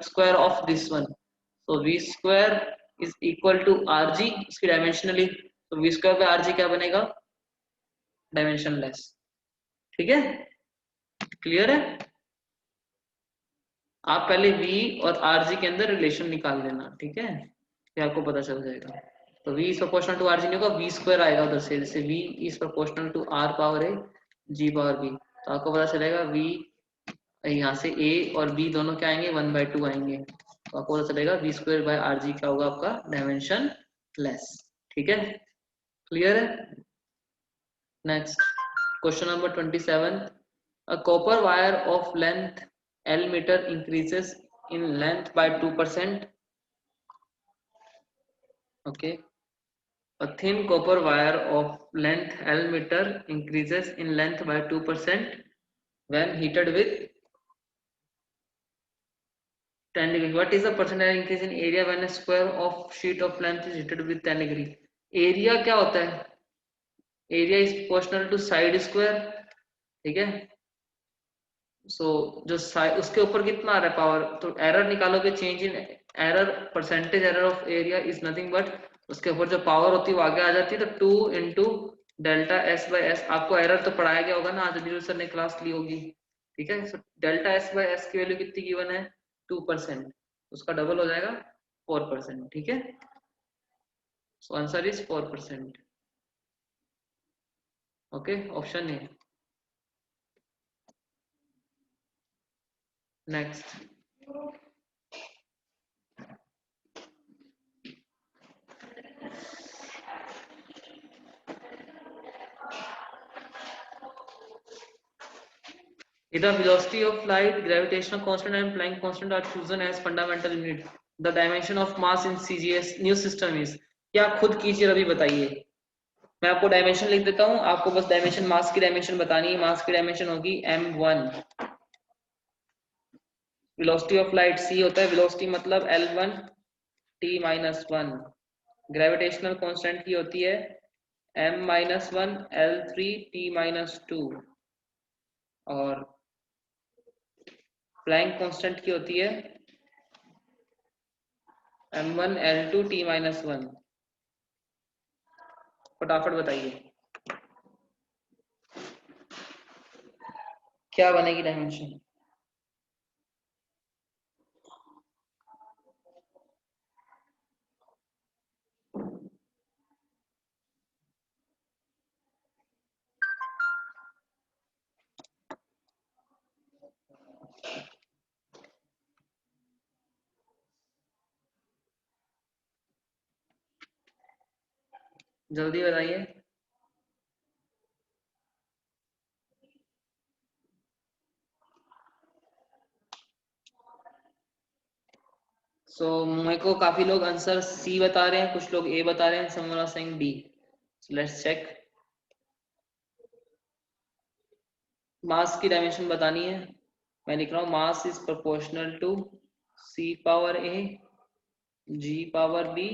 square of this one. तो v square is equal to R G, इसकी डायमेंशनली, तो v square by R G क्या बनेगा? डायमेंशनलेस, ठीक है। क्लियर है? आप पहले v और rg के अंदर रिलेशन निकाल लेना, ठीक है, ये आपको पता चल जाएगा। तो v is proportional to rg नहीं होगा, v स्क्वायर आएगा उधर से, जैसे v is proportional to r power a g power b, तो आपको पता चलेगा v यहाँ से a और b दोनों क्या आएंगे? 1/2 आएंगे, तो आपको पता चलेगा v स्क्वायर बाय rg क्या होगा आपका? डायमेंशन लेस, ठीक है। क्लियर है? Next, question number 27, a copper wire of length L meter increases in length by 2%. Okay, a thin copper wire of length L meter increases in length by 2% when heated with 10 degree. What is the percentage increase in area when a square of sheet of length is heated with 10 degree? Area क्या होता है? Area is proportional to side square, ठीक है। सो जो उसके ऊपर कितना आ रहा है पावर, तो एरर निकालोगे, change in error, percentage error of area is nothing but उसके ऊपर जो पावर होती है वो आगे आ जाती है, तो 2 into delta S by S. आपको एरर तो पढ़ाया गया होगा ना, आज अनिल सर ने क्लास ली होगी, ठीक है। So delta S by S की वैल्यू कितनी गिवन है? 2%, उसका डबल हो जाएगा 4%, ठीक है। So answer is 4%। Okay, option A. Next, if the velocity of light, gravitational constant and Planck constant are chosen as fundamental unit, the dimension of mass in CGS new system is, क्या खुद कीजिए अभी बताइए। मैं आपको dimension लिख देता हूं, आपको बस डायमेंशन, मास की डायमेंशन बतानी है। मास की डायमेंशन होगी m1। Velocity of light c होता है, वेलोसिटी मतलब L1 t minus one. Gravitational constant की होती है m-1 L3 t minus to, और प्लैंक कांस्टेंट की होती है m1 L2 t minus one. फटाफट बताइए क्या बनेगी डायमेंशन। जल्दी बताइए। मेरे को काफी लोग आंसर सी बता रहे हैं, कुछ लोग ए बता रहे हैं, someone was saying D. So let's check. मास की डायमेंशन बतानी है, मैं लिख रहा हूँ mass is proportional to C power A, G power B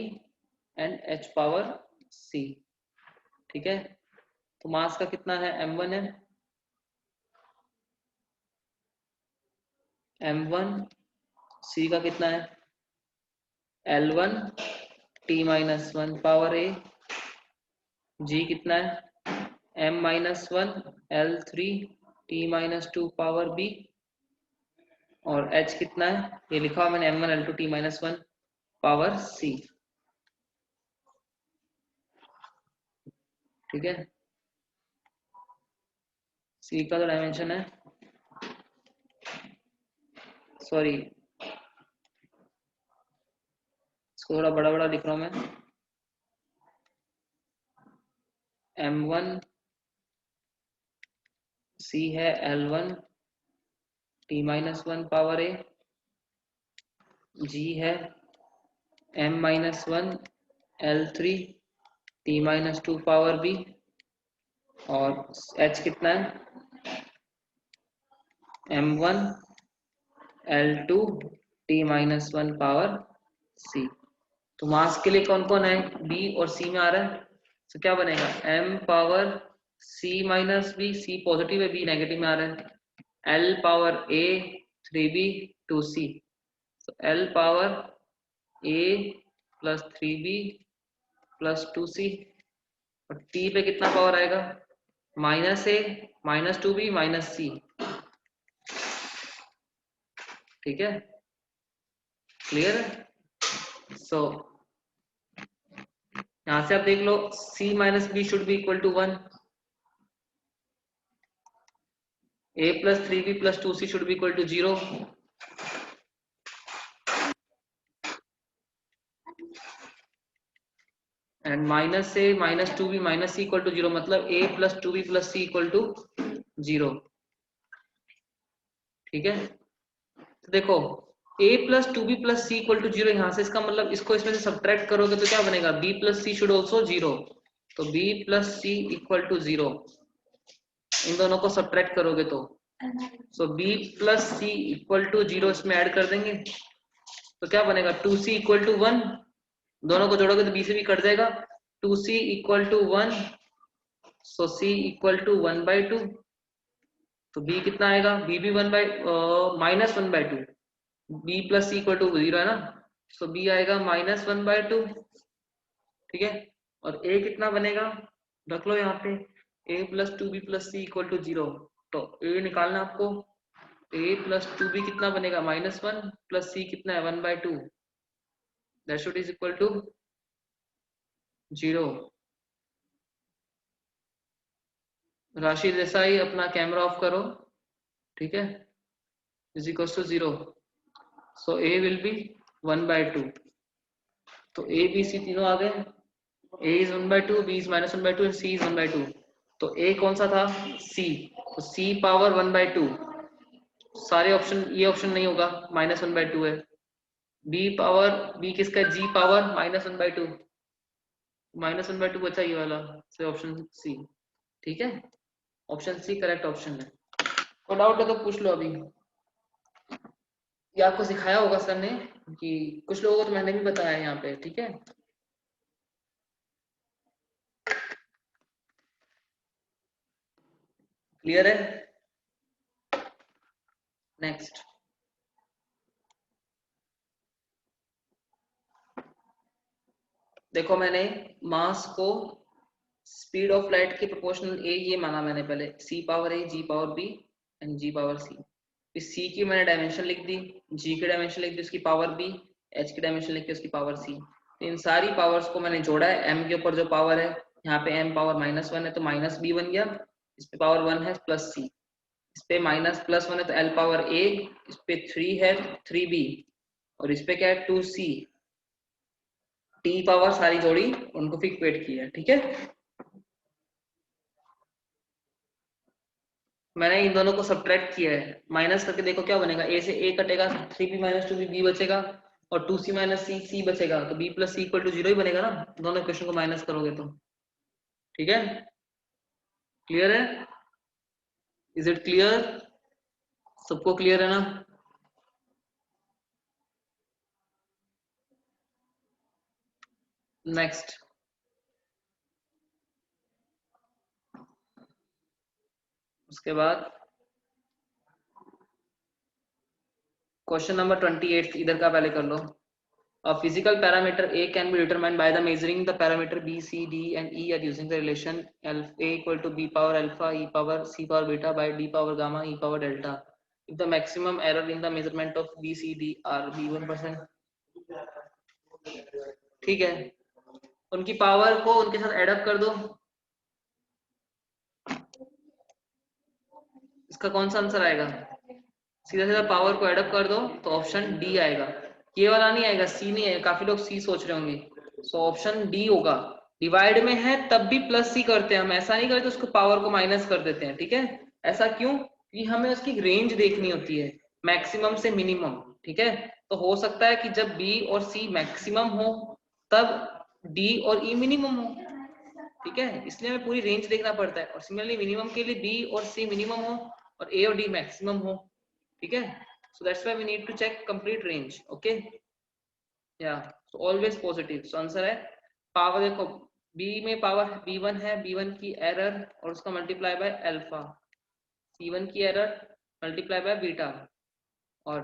and H power C। ठीक है, तो मास का कितना है, m1 है, m1, C का कितना है, L1 T-1 power A, G कितना है, m-1 L3 T-2 power B, और H कितना है, ये लिखा हुआ मैंने m1 L2 T-1 power C। ठीक है, C का तो डायमेंशन है, सॉरी इसको थोड़ा बड़ा बड़ा लिख रहा हूं मैं, m1 C है L1 T-1 power A, G है m-1 L3 T-2 power B, और H कितना है, m1 L2 T-1 power C। तो मास के लिए कौन कौन है, B और C में आ रहा है, तो क्या बनेगा, m power C minus B, C positive है, B नेगेटिव में आ रहा है, L power A 3B 2C, तो L power A plus 3B plus 2C, और T पे कितना पावर आएगा, minus A minus 2B minus C। ठीक है, क्लियर है। सो यहां से आप देख लो C minus B should be equal to 1, A plus 3B plus 2C should be equal to 0, and minus A minus 2B minus C equal to 0, मतलब A plus 2B plus C equal to 0। ठीक है, तो देखो A plus 2B plus C equal to 0, यहाँ से इसका मतलब इसको इसमें से सब्ट्रैक्ट करोगे तो क्या बनेगा, B plus C should also 0, तो B plus C equal to 0, इन दोनों को सब्ट्रैक्ट करोगे तो so B plus C equal to 0 इसमें ऐड कर देंगे, तो क्या बनेगा 2C इक्वल टू 1, दोनों को जोड़ोगे तो B से भी कट जाएगा, 2C equal to 1, so C equal to 1/2, तो B कितना आएगा, B भी minus 1/2, B plus C equal to 0 है ना, सो B आएगा माइनस 1/2। ठीक है, और A कितना बनेगा, रख लो यहाँ पे, A plus 2B plus C equal to 0, तो A निकालना आपको, A प्लस 2B कितना बनेगा, -1 प्लस C कितना है 1/2, that should is equal to 0। Rashi Desai अपना कैमरा ऑफ करो। ठीक है, is equal to 0, so A will be 1/2, तो A B C तीनों आ गए, A is 1/2, B is -1/2 and C is 1/2, तो A कौन सा था, C, तो C पावर 1/2, सारे ऑप्शन, ये ऑप्शन नहीं होगा, -1/2 है, B पावर, B किसका है, G पावर -1/2, -1/2 बचा ये वाला, से ऑप्शन C। ठीक है, ऑप्शन सी करेक्ट ऑप्शन है। कोई डाउट है तो पूछ लो अभी, ये आपको सिखाया होगा सर ने, कि कुछ लोगों को तो मैंने भी बताया यहाँ पे। ठीक है, क्लियर है। नेक्स्ट, देखो मैंने मास को स्पीड ऑफ लाइट के प्रोपोर्शनल ए ये माना मैंने पहले, C power A G power B and G power C, फिर C की मैंने डायमेंशन लिख दी, G की डायमेंशन लिख दी उसकी पावर B, H की डायमेंशन लिख दी उसकी पावर C, तो इन सारी पावर्स को मैंने जोड़ा है, M के ऊपर जो पावर है, यहाँ पे M पावर -1 है तो -B बन गया, इस पे पावर 1 है प्लस C, इस पे -+1 है तो L पावर A, इस पे 3 है 3B, और इस पे क्या है 2C, टी पावर सारी जोड़ी उनको फिर इक्वेट किया है, ठीक है। मैंने इन दोनों को सब्ट्रैक्ट किया है, माइनस करके देखो क्या बनेगा, ए से ए कटेगा, 3b माइनस 2b b बचेगा, और 2c माइनस सी सी बचेगा, तो b plus C equal to 0 ही बनेगा ना, दोनों इक्वेशन को माइनस करोगे तो, ठीक है। क्लियर है? Is it clear? सबको क्लियर है ना? नेक्स्ट, उसके बाद क्वेश्चन नंबर 28 इधर का पहले कर लो। A physical parameter A can be determined by the measuring the parameter B, C, D and E are using the relation A equal to B power alpha E power C power beta by D power gamma E power delta. If the maximum error in the measurement of B, C, D are B1%, ठीक है, उनकी power को उनके साथ add up कर दो, इसका कौन सा आंसर आएगा? सीधा सीधा पावर को एडअप कर दो तो ऑप्शन डी आएगा, ये वाला नहीं आएगा, सी नहीं आएगा, काफी लोग सी सोच रहे होंगे, सो ऑप्शन डी होगा। डिवाइड में है तब भी प्लस सी करते हैं हम, ऐसा नहीं करते उसको पावर को माइनस कर देते हैं, ठीक है। ऐसा क्यों? कि हमें उसकी रेंज देखनी होती है, मैक्सिमम से मिनिमम, ठीक है। तो हो सकता है कि जब बी और सी मैक्सिमम हो तब डी और ई मिनिमम हो, ठीक है, इसलिए हमें पूरी रेंज देखना पड़ता है, और सिमिलरली मिनिमम के लिए बी और सी मिनिमम हो और ए और डी मैक्सिमम हो, ठीक है। So that's why we need to check complete range, okay. या so always positive, so answer है पावर, देखो बी में पावर b1 है, b1 की एरर और उसका मल्टीप्लाई बाय अल्फा, c1 की एरर मल्टीप्लाई बाय बीटा, और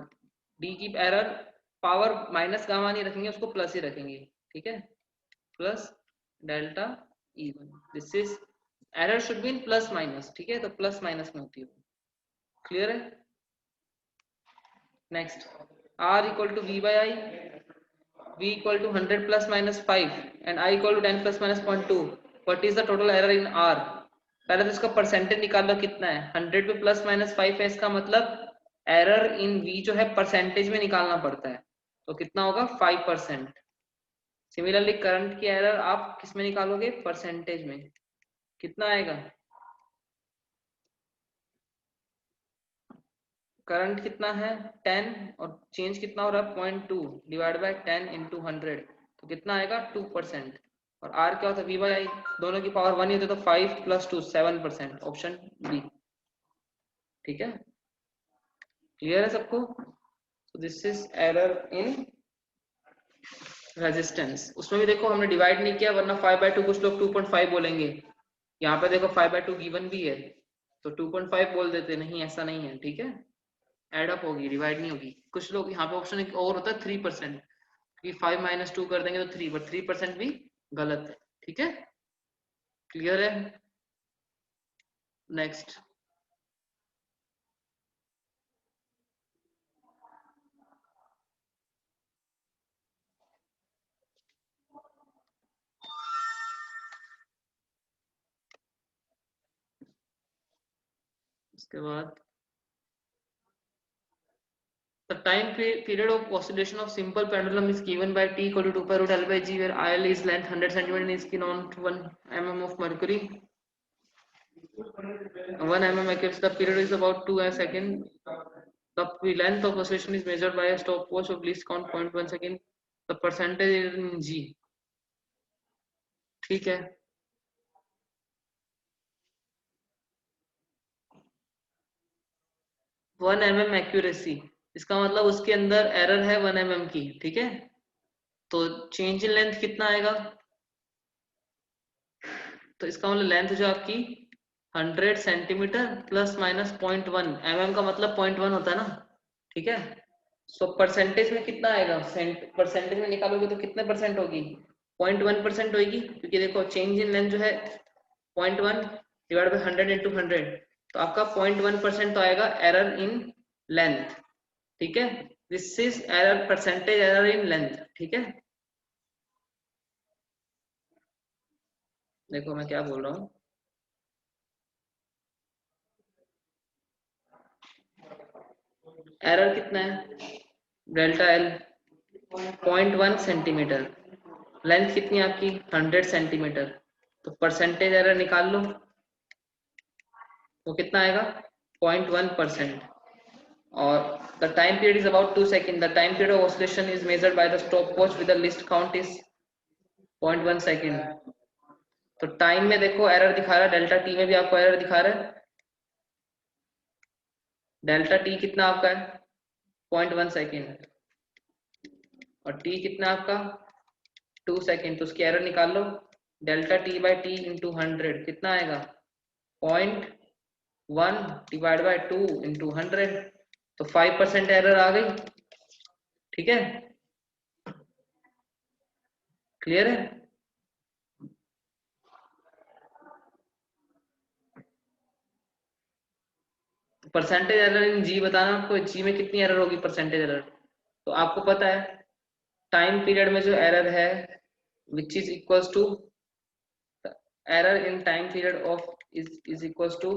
d की एरर पावर माइनस गामा नहीं रखेंगे, उसको प्लस ही रखेंगे, ठीक है, plus delta E1, this is error should be in plus minus, ठीक है, तो प्लस माइनस में होती है, क्लियर है। Next, R equal to V by I, V equal to 100 plus minus 5 and I equal to 10 plus minus 0.2. What is the total error in R? पहले तो इसका परसेंटेज निकाल लो कितना है, 100 पे प्लस माइनस 5 है, इसका मतलब एरर इन V जो है परसेंटेज में निकालना पड़ता है, तो कितना होगा 5%। सिमिलरली करंट की एरर आप किस में निकालोगे? परसेंटेज में, कितना आएगा? करंट कितना है 10 और चेंज कितना हो रहा है 0.2 डिवाइड बाय 10 इंटू 100, तो कितना आएगा 2%। और आर क्या होता है? वी बाई आई, दोनों की पावर 1 ही होती है, तो 5 प्लस 2 7%, ऑप्शन बी, ठीक है। क्लियर है सबको? तो this is error in resistance. उसमें भी देखो हमने डिवाइड नहीं किया, वरना 5/2 कुछ लोग 2.5 बोलेंगे, यहाँ पे देखो 5/2 गिवन भी है तो 2.5 बोल देते, नहीं ऐसा नहीं है, ठीक है, एड अप होगी, डिवाइड नहीं होगी। कुछ लोग यहाँ पे ऑप्शन एक और होता है 3%, कि 5 माइनस 2 कर देंगे तो 3, बट 3% भी गलत है, ठीक है। क्लियर है? नेक्स्ट, उसके बाद the time period of oscillation of simple pendulum is given by t equal to 2 pi root L by G, where IL is length 100 cm and is known to 1 mm of mercury. 1 mm accuracy, the period is about 2 seconds. The length of oscillation is measured by a stopwatch of least count 0.1 second. The percentage is in G, ठीक है। 1 mm accuracy, इसका मतलब उसके अंदर error है 1 mm की, ठीक है। तो चेंज इन लेंथ कितना आएगा? तो इसका मतलब लेंथ जो आपकी 100 सेंटीमीटर प्लस माइनस 0.1 mm का मतलब 0.1 होता है ना, ठीक है। सो परसेंटेज में कितना आएगा? परसेंटेज में निकालोगे तो कितने परसेंट होगी? 0.1% होगी, क्योंकि देखो चेंज इन लेंथ जो है 0.1 डिवाइड बाई 100 इंटू 100, तो आपका 0.1% तो आएगा एरर इन लेंथ, ठीक है। This is error, percentage error in length, ठीक है। देखो मैं क्या बोल रहा हूँ, एरर कितना है? डेल्टा एल 0.1 सेंटीमीटर, लेंथ कितनी है आपकी 100 सेंटीमीटर, तो परसेंटेज एरर निकाल लो, तो कितना आएगा 0.1%। और the time period is about 2 seconds. The time period of oscillation is measured by the stopwatch with the least count is 0.1 second. तो टाइम में देखो एरर दिखा रहा है, डेल्टा टी में भी आपको एरर दिखा रहा है। डेल्टा टी कितना आपका है 0.1 सेकेंड और टी कितना आपका 2 सेकेंड, तो उसकी एरर निकाल लो। Delta T by T into 100 कितना आएगा 0.1 डिवाइड बाई 2 इंटू 100, तो 5% एरर आ गई। ठीक है, क्लियर है? परसेंटेज एरर इन जी बताना आपको, जी में कितनी एरर होगी परसेंटेज एरर। तो आपको पता है टाइम पीरियड में जो एरर है which is equals to error in time period of is equals to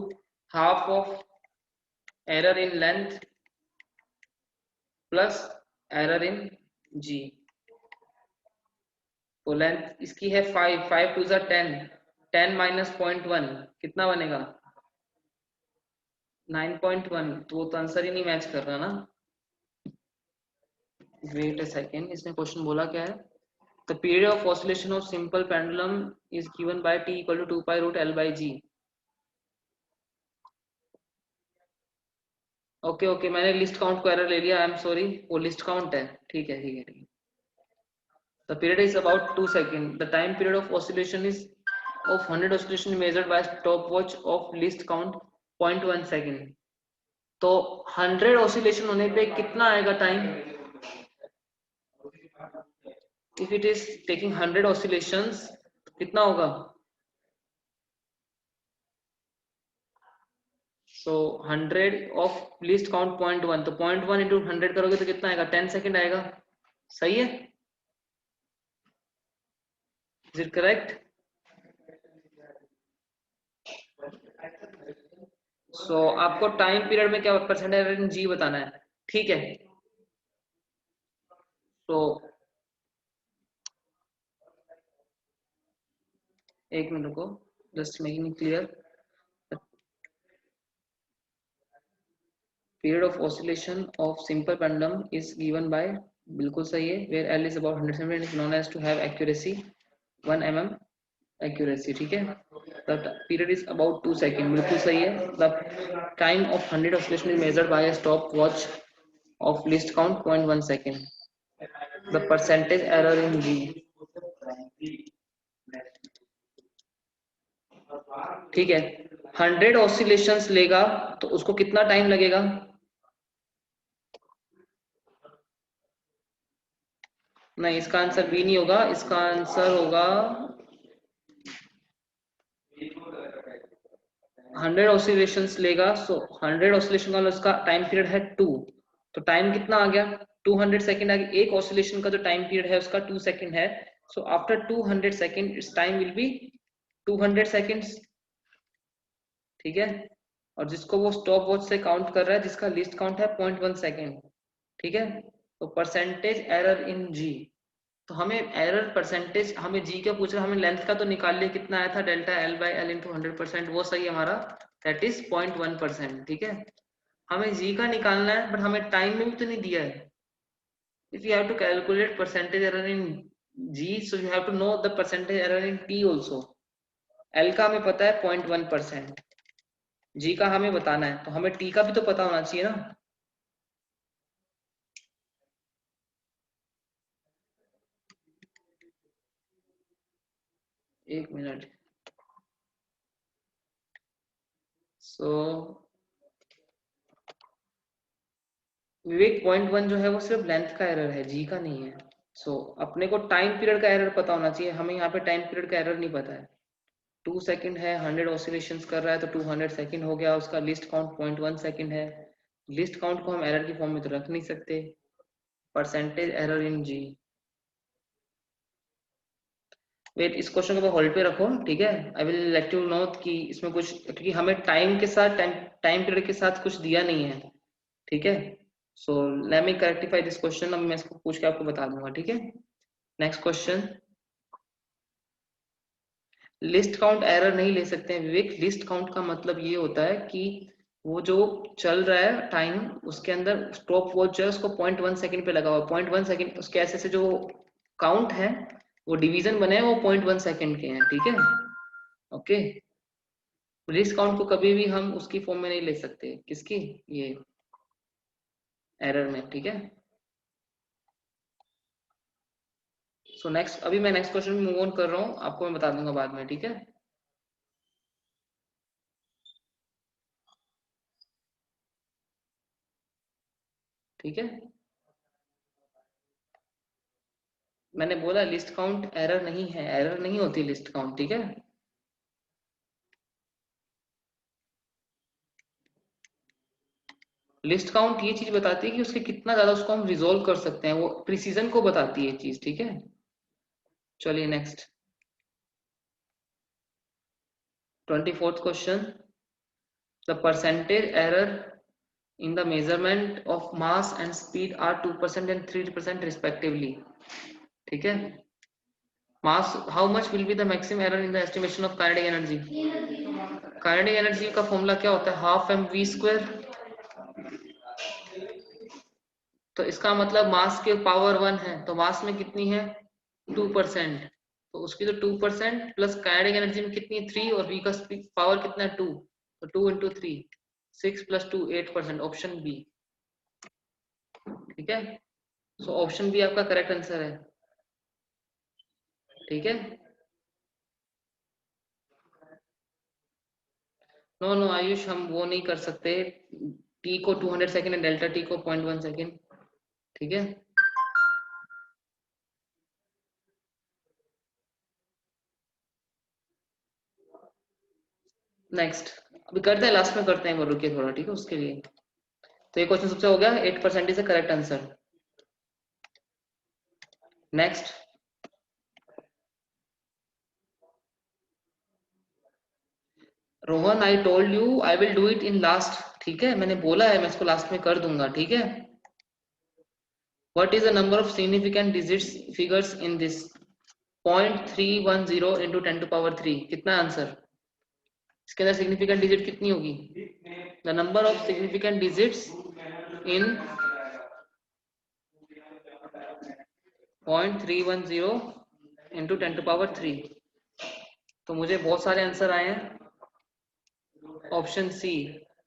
half of error in length plus error in G. तो लेंथ इसकी है 5, 5 टू 10, 10 माइनस 0.1 कितना बनेगा 9.1, तो वो तो आंसर ही नहीं मैच कर रहा ना। वेट अ सेकेंड, इसने क्वेश्चन बोला क्या है, the period of oscillation of simple pendulum is given by t equal to 2 pi root L by G। Okay okay, मैंने लिस्ट काउंट को एरर ले लिया, आई एम सॉरी, वो लिस्ट काउंट है। ठीक है ठीक है ठीक है। The period is about 2 seconds. The time period of oscillation is of 100 oscillation measured by stopwatch of least count 0.1 second। तो 100 oscillation होने पे कितना आएगा time? If it is taking 100 oscillations कितना होगा? So 100 of least count 0.1, तो 0.1 into 100 करोगे तो कितना आएगा 10 सेकेंड आएगा। सही है? Is it correct? So आपको टाइम पीरियड में क्या परसेंटेज जी बताना है। ठीक है, तो एक मिनट रुको, just making it clear. Period of oscillation of simple pendulum is given by, बिल्कुल सही है, where L is about 100 centimetre is known as to have accuracy 1 mm accuracy. ठीक है, the period is about 2 second, बिल्कुल सही है। The time of 100 oscillation is measured by a stopwatch of least count 0.1 second. The percentage error in G. ठीक है, 100 oscillations लेगा तो उसको कितना टाइम लगेगा? नहीं, इसका आंसर बी नहीं होगा, इसका आंसर होगा 100 ऑसिलेशंस लेगा, सो 100 ऑसिलेशन का उसका टाइम पीरियड है 2, तो टाइम कितना आ गया 200 सेकेंड आ गया। एक ऑसिलेशन का जो टाइम पीरियड है उसका 2 सेकेंड है, so after 200 second it's time will be 200 seconds. ठीक है, और जिसको वो स्टॉप वॉच से काउंट कर रहा है जिसका लिस्ट काउंट है 0.1 सेकेंड। ठीक है, तो परसेंटेज एरर इन जी, तो हमें एरर परसेंटेज, हमें जी का पूछ रहा है, हमें लेंथ का तो निकाल लिया, कितना आया था delta L by L into 100%, वो सही है हमारा, दैट इज 0.1%। ठीक है, हमें जी का निकालना है बट हमें टाइम में भी तो नहीं दिया है। If you have to calculate percentage error in G, so you have to know the percentage error in T also. L का हमें पता है 0.1%, जी का हमें बताना है, तो हमें टी का भी तो पता होना चाहिए ना। एक मिनट, सो विवेक 0.1 जो है वो सिर्फ लेंथ का एरर है, जी का नहीं है। सो अपने को टाइम पीरियड का एरर पता होना चाहिए, हमें यहाँ पे टाइम पीरियड का एरर नहीं पता है। 2 सेकंड है, 100 ऑसिलेशंस कर रहा है तो 200 सेकंड हो गया, उसका लिस्ट काउंट 0.1 सेकंड है। लिस्ट काउंट को हम एरर की फॉर्म में तो रख नहीं सकते। Percentage error in G, wait, इस क्वेश्चन को होल्ड पे रखो। ठीक है, I will let you know कि इसमें कुछ, क्योंकि हमें टाइम के साथ टाइम पीरियड के साथ कुछ दिया नहीं है। ठीक है, so let me correctify this question, अब मैं इसको पूछ के आपको बता दूंगा। ठीक है, next question, list count error नहीं ले सकते हैं विवेक। लिस्ट काउंट का मतलब ये होता है कि वो जो चल रहा है टाइम, उसके अंदर स्टॉप वॉच जो है उसको 0.1 सेकंड पे लगा हुआ, 0.1 सेकंड उसके ऐसे से जो काउंट है, वो डिवीजन बने हैं वो 0.1 सेकंड के हैं, ठीक है। ओके, लिस्ट काउंट को कभी भी हम उसकी फॉर्म में नहीं ले सकते, किसकी, ये एरर में, ठीक है। सो नेक्स्ट, अभी मैं नेक्स्ट क्वेश्चन में मूव ऑन कर रहा हूँ, आपको मैं बता दूंगा बाद में, ठीक है। ठीक है, मैंने बोला लिस्ट काउंट एरर नहीं है, एरर नहीं होती लिस्ट काउंट, ठीक है। लिस्ट काउंट ये चीज बताती है कि उसके कितना ज्यादा उसको हम रिजोल्व कर सकते हैं, वो प्रिसीजन को बताती है चीज, ठीक है। चलिए next, 24th question, the percentage error in the measurement of mass and speed are 2% and 3% respectively, ठीक है। mass, how much will be the maximum error in the estimation of kinetic energy? kinetic energy का formula क्या होता है, half M V square. तो इसका मतलब मास के पावर 1 है, तो मास में कितनी है 2%, तो उसकी तो 2% प्लस काइनेटिक एनर्जी में कितनी है 3, और वी का पावर कितना है 2, तो 2 इंटू 3, 6 + 2 8%, ऑप्शन बी, ठीक है। सो ऑप्शन बी आपका करेक्ट आंसर है, ठीक है। नो नो आयुष, हम वो नहीं कर सकते, टी को 200 सेकेंड एंड डेल्टा टी को 0.1 सेकेंड, ठीक है। नेक्स्ट, अभी करते हैं, लास्ट में करते हैं वो, रुकिए थोड़ा, ठीक है, उसके लिए। तो ये क्वेश्चन सबसे हो गया, 8% is the correct answer. Next, Rohan, I told you I will do it in last, ठीक है, मैंने बोला है मैं इसको लास्ट में कर दूंगा, ठीक है। What is the number of significant digits figures in this, 0.310 into 10⁻3, कितना आंसर, इसके अंदर सिग्निफिकेंट डिजिट कितनी होगी, the number of significant digits in 0.310 into 10⁻3। तो मुझे बहुत सारे आंसर आए हैं, ऑप्शन सी,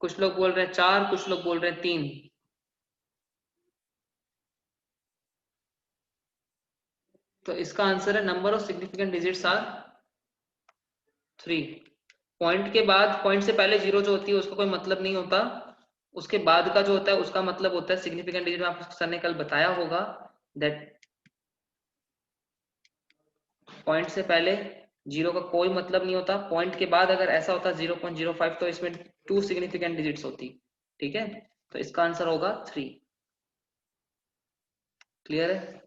कुछ लोग बोल रहे हैं 4, कुछ लोग बोल रहे हैं 3, तो इसका आंसर है number of significant digits are 3। Point के बाद, पॉइंट से पहले जीरो जो होती है उसका कोई मतलब नहीं होता, उसके बाद का जो होता है उसका मतलब होता है सिग्निफिकेंट डिजिट, में आपको सर ने कल बताया होगा दैट पॉइंट से पहले जीरो का कोई मतलब नहीं होता, पॉइंट के बाद अगर ऐसा होता 0.05 तो इसमें 2 सिग्निफिकेंट डिजिट्स होती, ठीक है। तो इसका आंसर होगा 3, क्लियर है,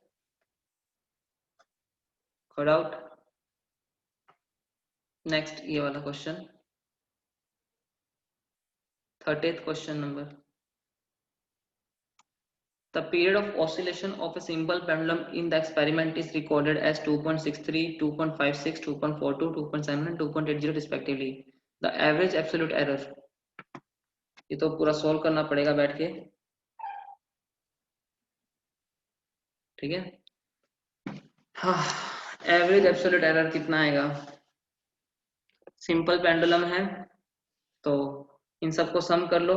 कोई डाउट। नेक्स्ट, ये वाला question, 30th question number, the period of oscillation of a simple pendulum in the experiment is recorded as 2.63, 2.56, 2.42, 2.7 and 2.80 respectively. The average absolute error, ये तो पूरा सॉल्व करना पड़ेगा बैठ के, ठीक है। हाँ, एवरेज एब्सोल्यूट एरर कितना आएगा, सिंपल पेंडुलम है तो इन सबको सम कर लो,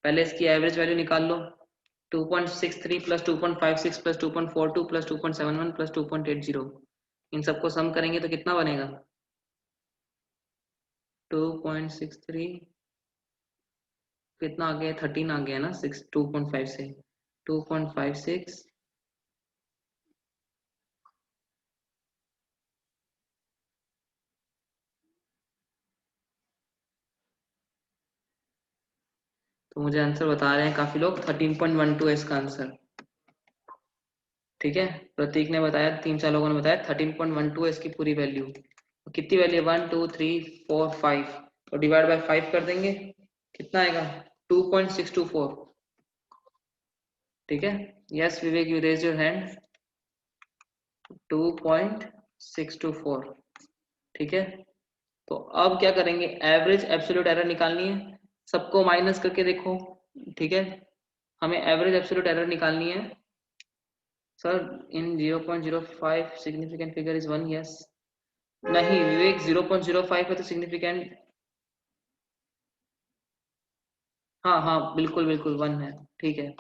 पहले इसकी एवरेज वैल्यू निकाल लो, 2.63 प्लस 2.56 प्लस 2.42 प्लस 2.71 प्लस 2.80, इन सबको सम करेंगे तो कितना बनेगा, 2.63 कितना आ गया, 13 आ गया ना, 6 2.5 से 2.56 तो मुझे आंसर बता रहे हैं काफी लोग, 13.12 है इसका आंसर, ठीक है। प्रतीक ने बताया, 3-4 लोगों ने बताया 13.12 है इसकी पूरी वैल्यू। तो कितनी वैल्यू है, 1 2 3 4 5, तो डिवाइड बाय 5 कर देंगे, कितना आएगा 2.624, ठीक है। Yes Vivek, you raise your hand, 2.624, ठीक है। तो अब क्या करेंगे, एवरेज एब्सोल्यूट एरर निकालनी है, सबको माइनस करके देखो, ठीक है। हमें एवरेज एब्सोल्यूट एरर निकालनी है। Sir in 0.05 significant figure is 1, yes. नहीं विवेक, 0.05 है तो सिग्निफिकेंट, हाँ हाँ बिल्कुल बिल्कुल 1 है, ठीक है।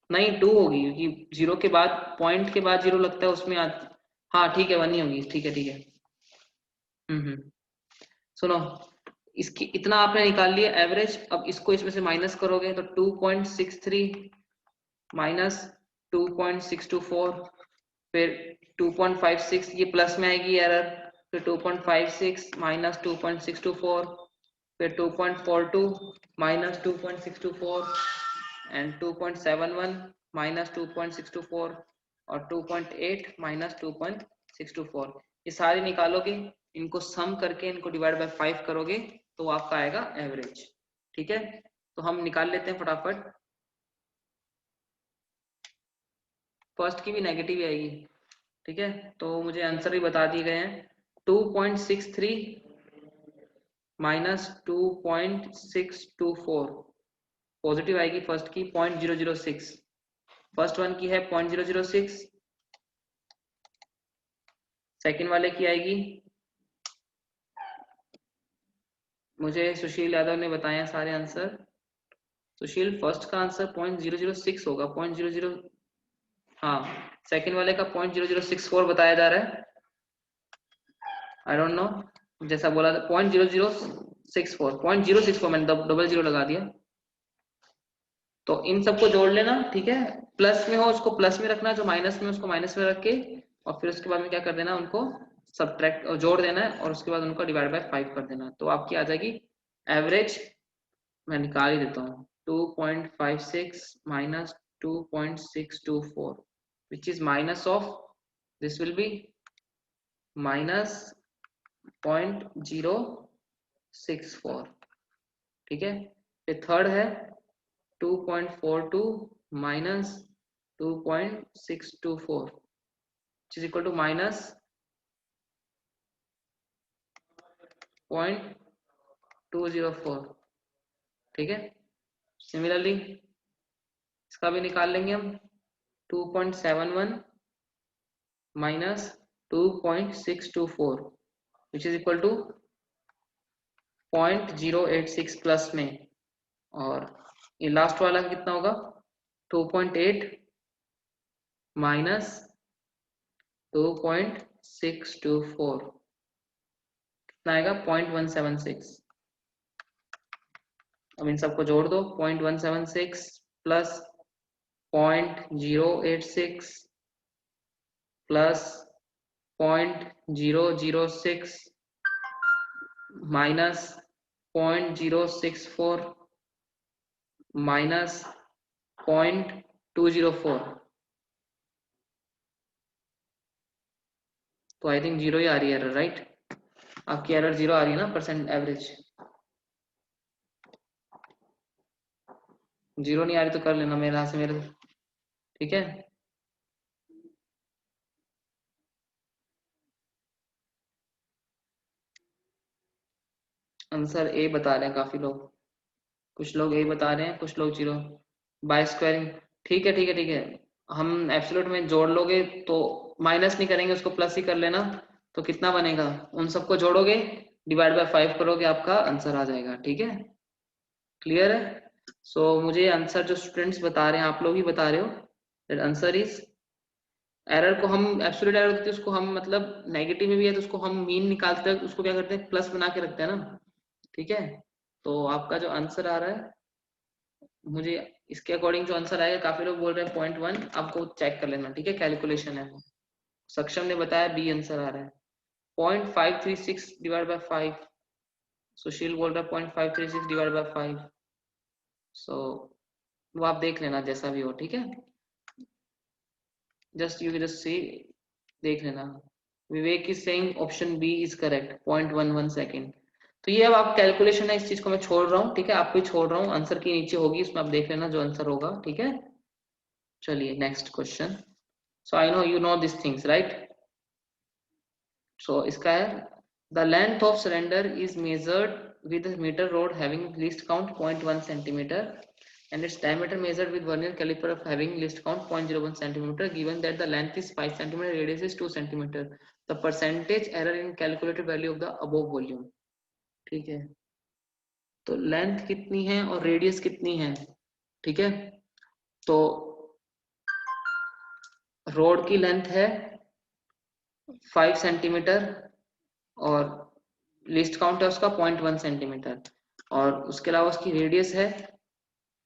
नहीं 2 होगी क्योंकि जीरो के बाद, पॉइंट के बाद जीरो लगता है उसमें हाँ ठीक है 1 ही होगी, ठीक है ठीक है। सुनो, इसकी इतना आपने निकाल लिया एवरेज, अब इसको इसमें से माइनस करोगे तो 2.63 माइनस 2.624, फिर 2.56, ये प्लस में आएगी एरर, फिर 2.56 माइनस 2.624, फिर 2.42 माइनस 2.624 एंड 2.71 माइनस 2.624 और 2.8 माइनस 2.624। ये सारे निकालोगे, इनको सम करके इनको डिवाइड बाय 5 करोगे तो आपका आएगा एवरेज, ठीक है। तो हम निकाल लेते हैं फटाफट। फर्स्ट की भी नेगेटिव ही आएगी, ठीक है। तो मुझे आंसर भी बता दिए गए हैं, 2.63 माइनस 2.624, पॉजिटिव आएगी फर्स्ट की 0.006, फर्स्ट वन की है 0.006, सेकंड वाले की आएगी, मुझे सुशील यादव ने बताया सारे आंसर। सुशील फर्स्ट का आंसर 0.006 होगा, 0.00, हाँ सेकंड वाले का 0.0064 बताया जा रहा है, आई डोंट नो, जैसा बोला था 0.064 मैंने डबल जीरो लगा दिया। तो इन सबको जोड़ लेना, ठीक है, प्लस में हो उसको प्लस में रखना, जो माइनस में उसको माइनस में रख के, और फिर उसके बाद में क्या कर देना, उनको सब्ट्रैक्ट जोड़ देना है, और उसके बाद उनको डिवाइड बाय 5 कर देना, तो आपकी आ जाएगी एवरेज। मैं निकाल ही देता हूँ, 2.56 minus 2.624 which is minus of, this will be minus 0.064, ठीक है। फिर थर्ड है 2.42 minus 2.624 which is equal to minus 0.204, ठीक है। सिमिलरली इसका भी निकाल लेंगे हम, 2.71 minus 2.624 which is equal to 0.086 plus में, और ये लास्ट वाला कितना होगा, 2.8 माइनस 2.624 कितना आएगा, 0.176। अब इन सबको जोड़ दो, 0.176 प्लस 0.086 प्लस 0.006 माइनस 0.064 माइनस 0.204, तो आई थिंक जीरो ही आ रही है एरर, राइट। आपकी एरर जीरो आ रही है ना, परसेंट एवरेज जीरो नहीं आ रही तो कर लेना मेरे हाथ से, मेरे, ठीक है। आंसर ए बता रहे हैं काफी लोग, कुछ लोग ए बता रहे हैं, कुछ लोग जीरो। बाय स्क्वायरिंग, ठीक है ठीक है ठीक है। हम एब्सोल्यूट में जोड़ लोगे तो माइनस नहीं करेंगे, उसको प्लस ही कर लेना, तो कितना बनेगा, उन सबको जोड़ोगे डिवाइड बाय 5 करोगे, आपका आंसर आ जाएगा, ठीक है। क्लियर है। सो मुझे आंसर जो स्टूडेंट्स बता रहे हैं, आप लोग ही बता रहे हो, दैट आंसर इज, एरर को हम एब्सोल्यूट एरर होती है उसको हम मतलब नेगेटिव में भी है तो उसको हम मीन निकालते हैं, उसको क्या करते हैं, प्लस बना के रखते हैं ना, ठीक है। तो आपका जो आंसर आ रहा है, मुझे इसके अकॉर्डिंग जो आंसर आएगा, काफी लोग बोल रहे हैं 0.1, आपको चेक कर लेना, ठीक है, कैलकुलेशन है वो। सक्षम ने बताया बी आंसर आ रहा है, 0.536 डिवाइड बाय 5, सुशील बोल रहा है 0.536 डिवाइड बाय 5, सो वो आप देख लेना जैसा भी हो, ठीक है। जस्ट यू जस्ट सी, देख लेना। Vivek is saying option B is correct, 0.11 second. तो ये अब आप कैलकुलेशन है, इस चीज को मैं छोड़ रहा हूँ, ठीक है, आपको ही छोड़ रहा हूँ, आंसर की नीचे होगी, उसमें आप देख लेना जो आंसर होगा, ठीक है। चलिए next question. So I know you know this things right. So इसका है The length of cylinder is measured with a meter rod having least count 0.1 centimeter and its diameter measured with vernier caliper of having least count 0.01 centimeter. Given that the length is 5 centimeter, radius is 2 centimeter. The percentage error in calculated value of the above volume. ठीक है, तो length कितनी है और radius कितनी है, ठीक है। तो रोड की लेंथ है 5 सेंटीमीटर और लिस्ट काउंट है उसका 0.1 सेंटीमीटर और उसके अलावा उसकी रेडियस है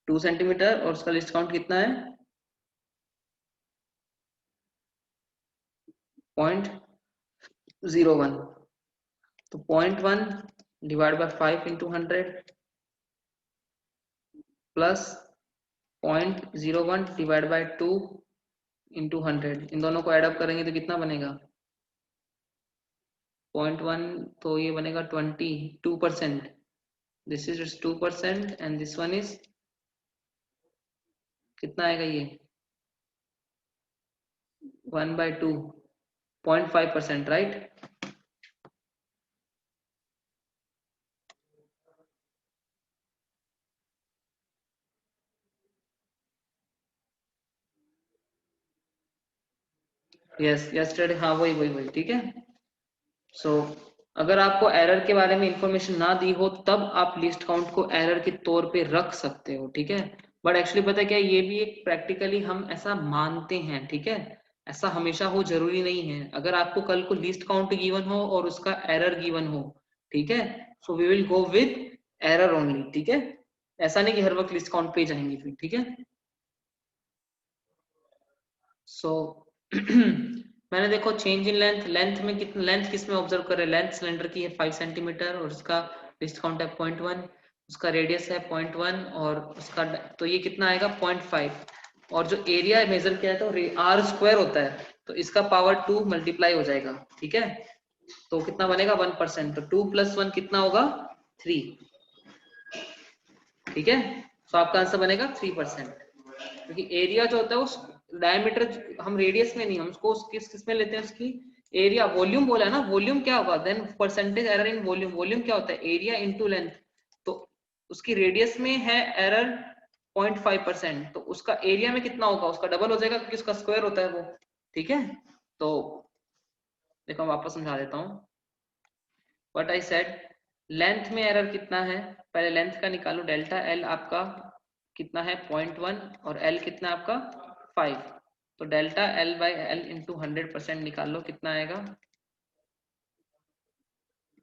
2 सेंटीमीटर और उसका लिस्ट काउंट कितना है 0.01। तो 0.1 divide by 5 into 100 plus 0.01 divide by 2 into 100, इन दोनों को एडअप करेंगे तो कितना बनेगा 0.1, तो ये बनेगा 22%। This is 2% and this one is कितना आएगा ये 1/2, 0.5%, राइट। यस यस्टरडे, हाँ वही वही वही, ठीक है। सो अगर आपको एरर के बारे में इंफॉर्मेशन ना दी हो तब आप लिस्ट काउंट को एरर के तौर पे रख सकते हो, ठीक है। बट एक्चुअली पता है क्या, ये भी एक प्रैक्टिकली हम ऐसा मानते हैं, ठीक है। ऐसा हमेशा हो जरूरी नहीं है। अगर आपको कल को लिस्ट काउंट गिवन हो और उसका एरर गिवन हो, ठीक है, so we will go with error only, ठीक है। ऐसा नहीं कि हर वक्त लिस्ट काउंट पे जाएंगे फिर, ठीक है। सो मैंने देखो चेंज इन लेंथ, लेंथ में कितना, लेंथ किस में ऑब्जर्व कर रहे हैं, लेंथ सिलेंडर की है 5 सेंटीमीटर और उसका लिस्ट काउंट है 0.1, उसका रेडियस है 0.1 और उसका, तो ये कितना आएगा 0.5 और जो एरिया मेजर किया है तो आर स्क्वायर होता है तो इसका पावर 2 मल्टीप्लाई हो जाएगा, ठीक है। तो कितना बनेगा 1%, तो 2 + 1 कितना होगा 3, ठीक है। तो आपका आंसर बनेगा 3%, क्योंकि एरिया जो होता है उस डायमीटर, हम रेडियस में नहीं, हम उसको किस में लेते हैं, उसकी एरिया, वॉल्यूम बोला है ना, वॉल्यूम क्या होगा then percentage error in volume, volume क्या होता है एरिया इनटू लेंथ, तो उसकी रेडियस में है एरर 0.5%, तो उसका एरिया में कितना होगा, उसका डबल हो जाएगा क्योंकि उसका स्क्वायर होता है वो, ठीक है। तो देखो मैं वापस समझा देता हूँ व्हाट आई सेड। लेंथ में एरर कितना है, पहले लेंथ का निकालो, डेल्टा एल आपका कितना है 0.1 और एल कितना है आपका 5, तो delta L by L into 100% निकाल लो, कितना आएगा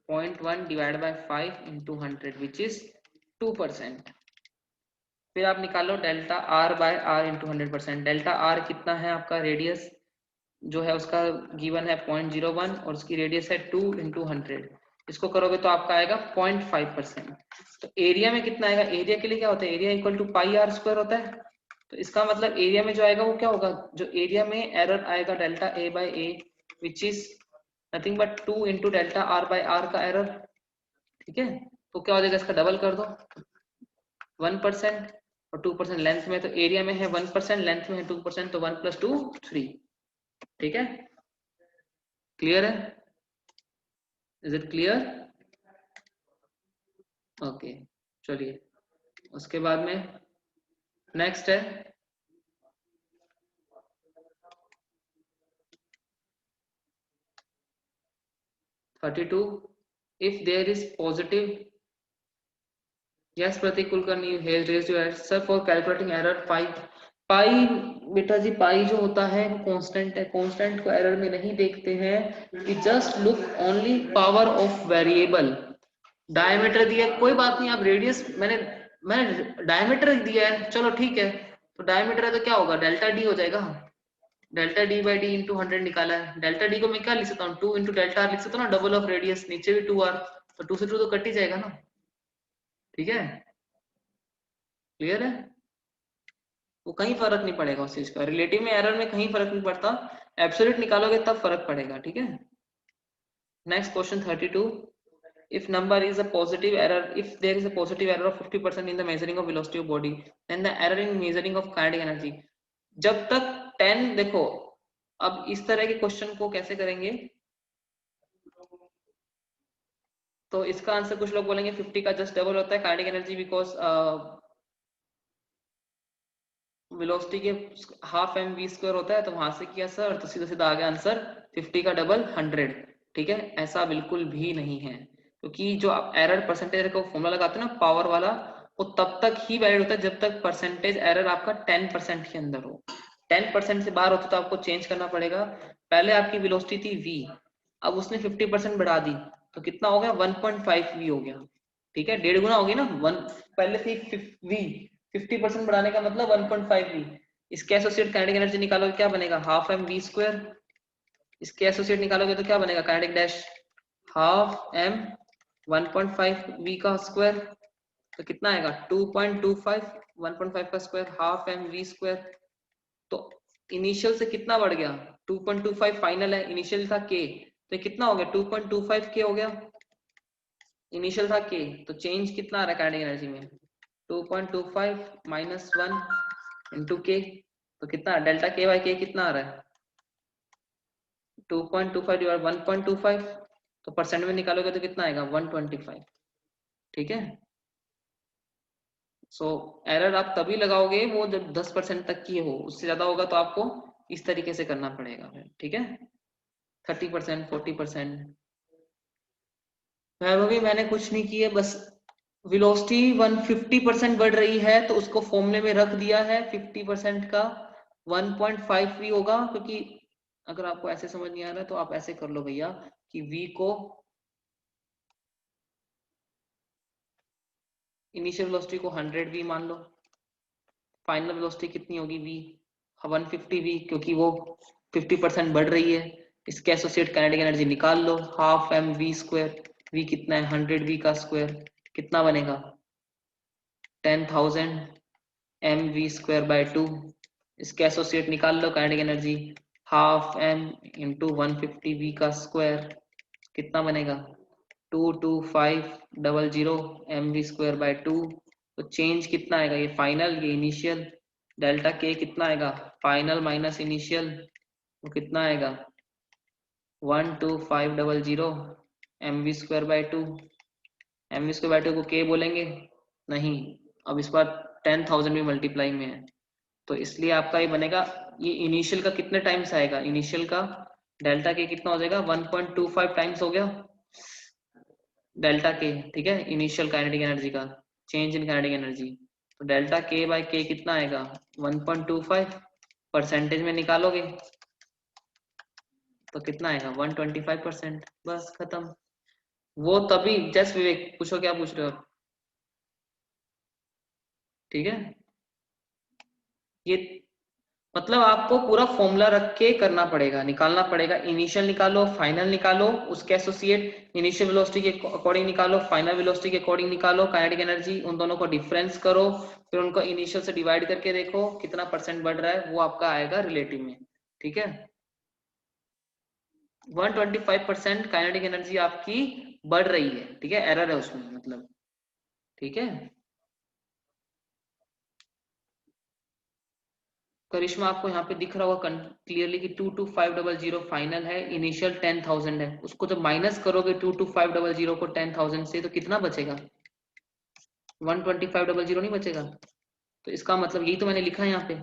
0.1 divide by 5 into 100 which is 2%। फिर आप निकालो delta R by R into 100%, delta R कितना है आपका, रेडियस जो है उसका गिवन है 0.01 और उसकी रेडियस है 2 इंटू 100, इसको करोगे तो आपका आएगा 0.5%। तो एरिया में कितना आएगा, एरिया के लिए क्या होता है, area equal to pi R square होता है, तो इसका मतलब एरिया में जो आएगा वो क्या होगा, जो एरिया में एरर आएगा delta A by A which is nothing but 2 into delta R by R का एरर, ठीक है। तो क्या हो जाएगा, इसका डबल कर दो 1% और 2% लेंथ में, तो एरिया में है 1%, लेंथ में है 2%, तो 1 + 2 3, ठीक है। क्लियर है, इज इट क्लियर, ओके। चलिए उसके बाद में नेक्स्ट है 32, if there is positive, yes Pratik Kulkarni has raised your hand sir for calculating error pi, पाई बेटा जी पाई जो होता है वो कांस्टेंट है, कांस्टेंट को एरर में नहीं देखते हैं, कि just look only power of variable. Diameter दिया कोई बात नहीं, आप रेडियस, मैंने डायमीटर दिया है चलो ठीक है, तो डायमीटर है तो क्या होगा डेल्टा डी हो जाएगा, delta D by D into 100 निकाला है, डेल्टा डी को मैं क्या लिख सकता हूँ 2 इंटू डेल्टा आर लिख सकता हूँ ना, डबल ऑफ रेडियस, नीचे भी 2 आर, तो 2 से 2 तो कट ही जाएगा ना, ठीक है। क्लियर है, वो कहीं फर्क नहीं पड़ेगा उस चीज का, रिलेटिव में एरर में कहीं फर्क नहीं पड़ता, एब्सोल्यूट निकालोगे तब फर्क पड़ेगा, ठीक है। Next question 32, if number is a positive error, if there is a positive error of 50% in the measuring of velocity of body, then the error in measuring of kinetic energy, जब तक 10, देखो अब इस तरह के क्वेश्चन को कैसे करेंगे, तो इसका आंसर कुछ लोग बोलेंगे 50 का जस्ट डबल होता है काइनेटिक एनर्जी, बिकॉज वेलोसिटी के हाफ एम वी स्क्वायर होता है, तो वहां से किया सर, तो सीधा सीधा आ गया आंसर 50 का डबल 100। ठीक है, ऐसा बिल्कुल भी नहीं है, क्योंकि जो आप एरर परसेंटेज का फॉर्मूला लगाते हैं ना पावर वाला, वो तब तक ही वैलिड होता है जब तक परसेंटेज एरर आपका 10% के अंदर हो। 10% से बाहर होता तो आपको चेंज करना पड़ेगा। पहले आपकी वेलोसिटी थी v, अब उसने 50% बढ़ा दी, तो कितना हो गया 1.5 v हो गया। ठीक है, 1.5 गुना हो गई ना, वन पहले थी v, 50% बढ़ाने का मतलब 1.5 v। इसके एसोसिएट काइनेटिक एनर्जी निकालोगे क्या बनेगा, हाफ एम वी स्क्वायर। इसके एसोसिएट निकालोगे तो क्या बनेगा, kinetic dash half M 1.5 v का स्क्वायर, तो कितना आएगा 2.25, 1.5 का square half M V square. तो इनिशियल से कितना बढ़ गया 2.25, फाइनल है, इनिशियल था k, तो कितना हो गया 2.25 k हो गया, इनिशियल था k, तो चेंज कितना आ रहा है काइनेटिक एनर्जी में 2.25 माइनस 1 इंटू k, तो कितना डेल्टा k बाई k कितना आ रहा है 2.25 डिवाइड 1.25, तो परसेंट में निकालोगे तो कितना आएगा 125। ठीक है, सो एरर आप तभी लगाओगे वो जब 10% तक की हो, उससे ज्यादा होगा तो आपको इस तरीके से करना पड़ेगा फिर। ठीक है, 30%, 40%। वैभवी मैंने कुछ नहीं किया, बस वेलोसिटी 150% बढ़ रही है तो उसको फॉर्मूले में रख दिया है 50% का 1.5 v होगा, क्योंकि अगर आपको ऐसे समझ नहीं आ रहा है तो आप ऐसे कर लो भैया कि v को इनिशियल वेलोसिटी को 100 v मान लो, फाइनल वेलोसिटी कितनी होगी v 150 v, क्योंकि वो 50% बढ़ रही है। इसके एसोसिएट काइनेटिक एनर्जी निकाल लो, half M V square, v कितना है 100 v का स्क्वायर, कितना बनेगा 10,000 एम वी स्क्वायर बाय 2। इसके एसोसिएट निकाल लो kinetic energy, half M into 150 V का स्क्वायर, कितना बनेगा 22500 एम वी स्क्वायर बाय 2। तो चेंज कितना आएगा, ये फाइनल ये इनिशियल, डेल्टा के कितना आएगा फाइनल माइनस इनिशियल, तो कितना आएगा 12500 M V square by 2। M V square by 2 को के बोलेंगे नहीं, अब इस बार 10,000 भी मल्टीप्लाई में है, तो इसलिए आपका ये बनेगा, ये इनिशियल का कितने टाइम्स आएगा, इनिशियल का डेल्टा के कितना हो जाएगा 1.25 टाइम्स हो गया डेल्टा के। ठीक है, इनिशियल काइनेटिक एनर्जी का चेंज इन काइनेटिक एनर्जी, तो डेल्टा के बाय के कितना आएगा 1.25, परसेंटेज में निकालोगे तो कितना आएगा 125%, बस खत्म। वो तभी जस्ट विवेक पूछो क्या पूछ रहे हो आप। ठीक है, ये मतलब आपको पूरा फॉर्मूला रख के करना पड़ेगा, निकालना पड़ेगा, इनिशियल निकालो फाइनल निकालो, उसके एसोसिएट इनिशियल वेलोसिटी के अकॉर्डिंग निकालो, फाइनल वेलोसिटी के अकॉर्डिंग निकालो काइनेटिक एनर्जी, उन दोनों को डिफरेंस करो, फिर उनको इनिशियल से डिवाइड करके देखो कितना परसेंट बढ़ रहा है, वो आपका आएगा रिलेटिव में। ठीक है, 125% काइनेटिक एनर्जी आपकी बढ़ रही है। ठीक है, एरर है उसमें मतलब। ठीक है, करिश्मा आपको यहाँ पे दिख रहा होगा क्लियरली कि 22500 फाइनल है, इनिशियल 10,000 है, उसको जब माइनस करोगे 22500 को 10,000 से, तो कितना बचेगा 12500 नहीं बचेगा। तो इसका मतलब यही तो मैंने लिखा है यहाँ पे।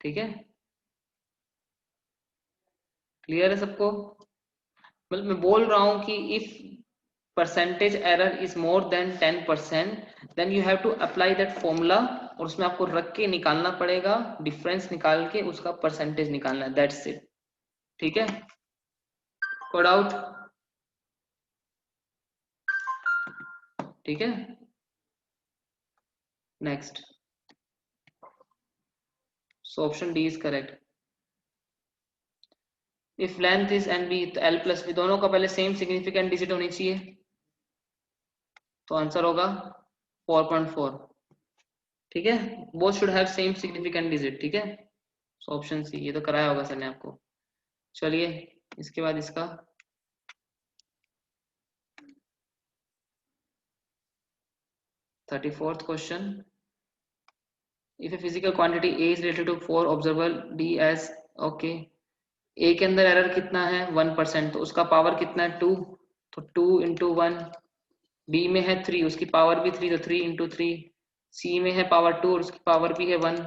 ठीक है, क्लियर है सबको, मतलब मैं बोल रहा हूँ कि if percentage error is more than 10%, then you have to apply that formula, और उसमें आपको रख के निकालना पड़ेगा, डिफरेंस निकाल के उसका परसेंटेज निकालना है, दैट्स इट। ठीक है, कोड आउट। ठीक है, next, so option D is correct. If length is and B, तो एल प्लस बी दोनों का पहले सेम सिग्निफिकेंट डिजिट होनी चाहिए, तो आंसर होगा 4.4। ठीक है, both should have same significant digit. ठीक है, सो ऑप्शन सी, ये तो कराया होगा सर ने आपको। चलिए इसके बाद इसका 34th question, if a physical quantity A is related to 4 observable D as, okay, ए के अंदर एरर कितना है 1%, तो उसका पावर कितना है 2, तो 2 इंटू 1। बी में है 3, उसकी पावर भी 3, तो 3 इंटू 3। सी में है पावर 2 और उसकी पावर भी है 1।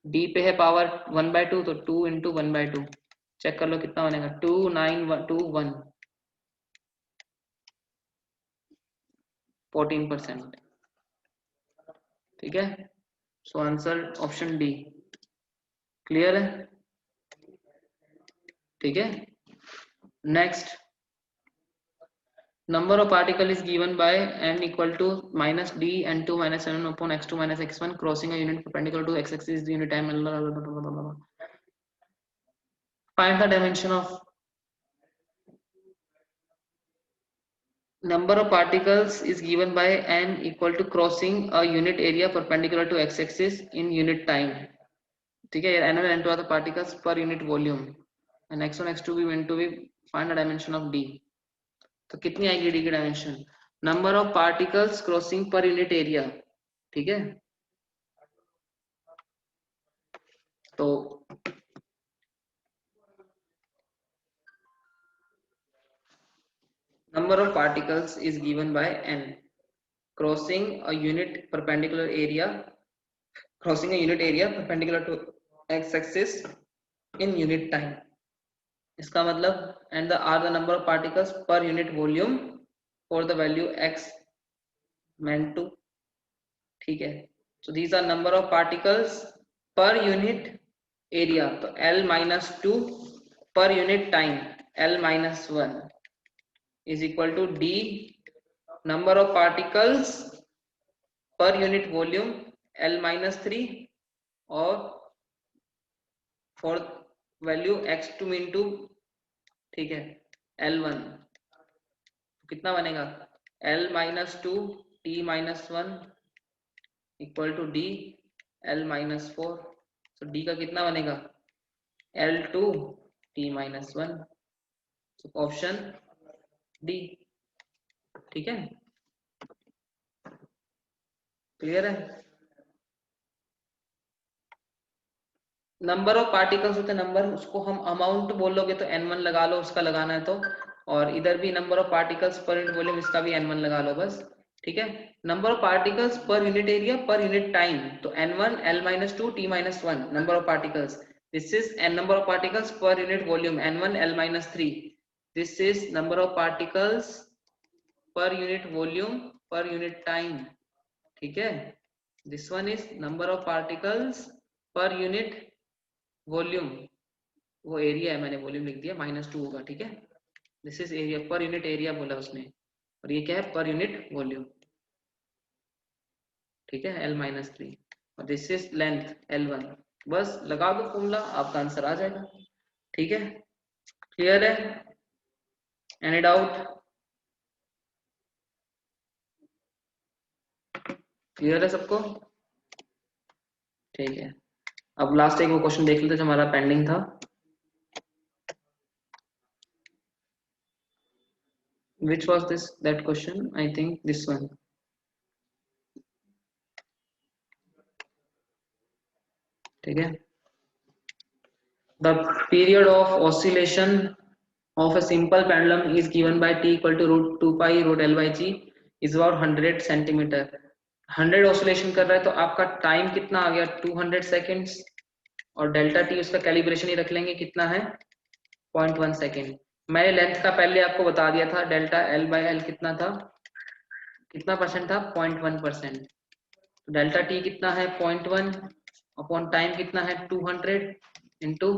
डी पे है पावर 1/2, तो 2 इंटू 1/2। चेक कर लो कितना बनेगा 2 9 2 1 14%। ठीक है, so answer option D. Clear है? ठीक है, next, number of particle is given by n equal to minus d n2 minus n1 upon x2 minus x1 crossing a unit perpendicular to x-axis is the unit time. Find the dimension of number of particles is given by n equal to crossing a unit area perpendicular to x-axis in unit time. ठीक है, n1 n2 are the particles per unit volume and x1 x2 we meant to be find the dimension of d. तो कितनी आएगी D की dimension? Number of particles crossing per unit area. ठीक है, तो number of particles is given by n crossing a unit area perpendicular to x-axis in unit time. इसका मतलब and the are the number of particles per unit volume for the value x meant to. ठीक है, so these are number of particles per unit area, तो L minus 2 per unit time L minus 1 is equal to D number of particles per unit volume L minus 3 और for value x2 into, ठीक है, L1 कितना बनेगा L minus 2 T minus 1 equal to D L minus 4। तो D का कितना बनेगा L2 T minus 1, option D. ठीक है, क्लियर है? नंबर ऑफ पार्टिकल्स होते हैं नंबर, उसको हम अमाउंट बोलोगे तो n1 लगा लो, उसका लगाना है तो, और इधर भी number of particles per unit volume, इसका भी n1 लगा लो बस। ठीक है, number of particles per unit area per unit time, तो n1 L minus 2 T minus 1 number of particles. This is n number of particles per unit volume n1 L minus 3। This is number of particles per unit volume per unit time। ठीक है, this one is number of particles per unit volume, वो area है, मैंने volume लिख दिया -2 होगा। ठीक है, this is area, per unit area बोला उसने, और ये क्या है पर यूनिट वॉल्यूम। ठीक है, L minus 3 और दिस इज लेंथ L1। बस लगा दो फॉर्मूला, आपका आंसर आ जाएगा। ठीक है, क्लियर है? Any doubt? क्लियर है सबको? ठीक है, अब लास्ट एक वो क्वेश्चन देख लेते जो हमारा पेंडिंग था। Which was that question? I think this one. ठीक है, the period of oscillation of a simple pendulum is given by t equal to root 2 pi root L by g is about 100 centimetre. 100 oscillation कर रहा है, तो आपका time कितना आ गया 200 seconds, और डेल्टा टी उसका कैलिब्रेशन ही रख लेंगे, कितना है 0.1 सेकेंड। मैंने लेंथ का पहले आपको बता दिया था, डेल्टा L by L कितना था, कितना परसेंट था 0.1%। डेल्टा टी कितना है 0.1 अपॉन टाइम कितना है 200 इंटू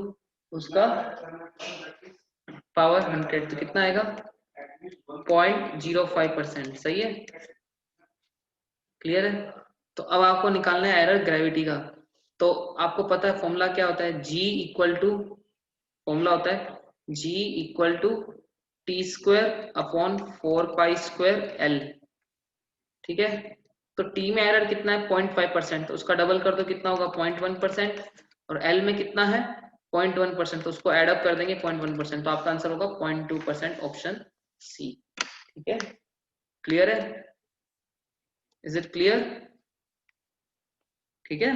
उसका पावर 100, तो कितना आएगा 0.05%। सही है, क्लियर है? तो अब आपको निकालना है एरर ग्रेविटी का। तो आपको पता है फॉर्मूला क्या होता है, G इक्वल टू, फॉर्मूला होता है G equal to T square upon 4 pi square L। ठीक है, तो टी में एरर कितना है 0.5%, तो उसका डबल कर दो कितना होगा 0.1%, और एल में कितना है 0.1%, तो उसको एड अप कर देंगे 0.1%, तो आपका आंसर होगा 0.2%, ऑप्शन सी। ठीक है, क्लियर है? Is it clear? ठीक है,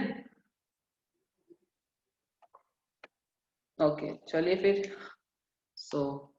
ओके, चलिए फिर So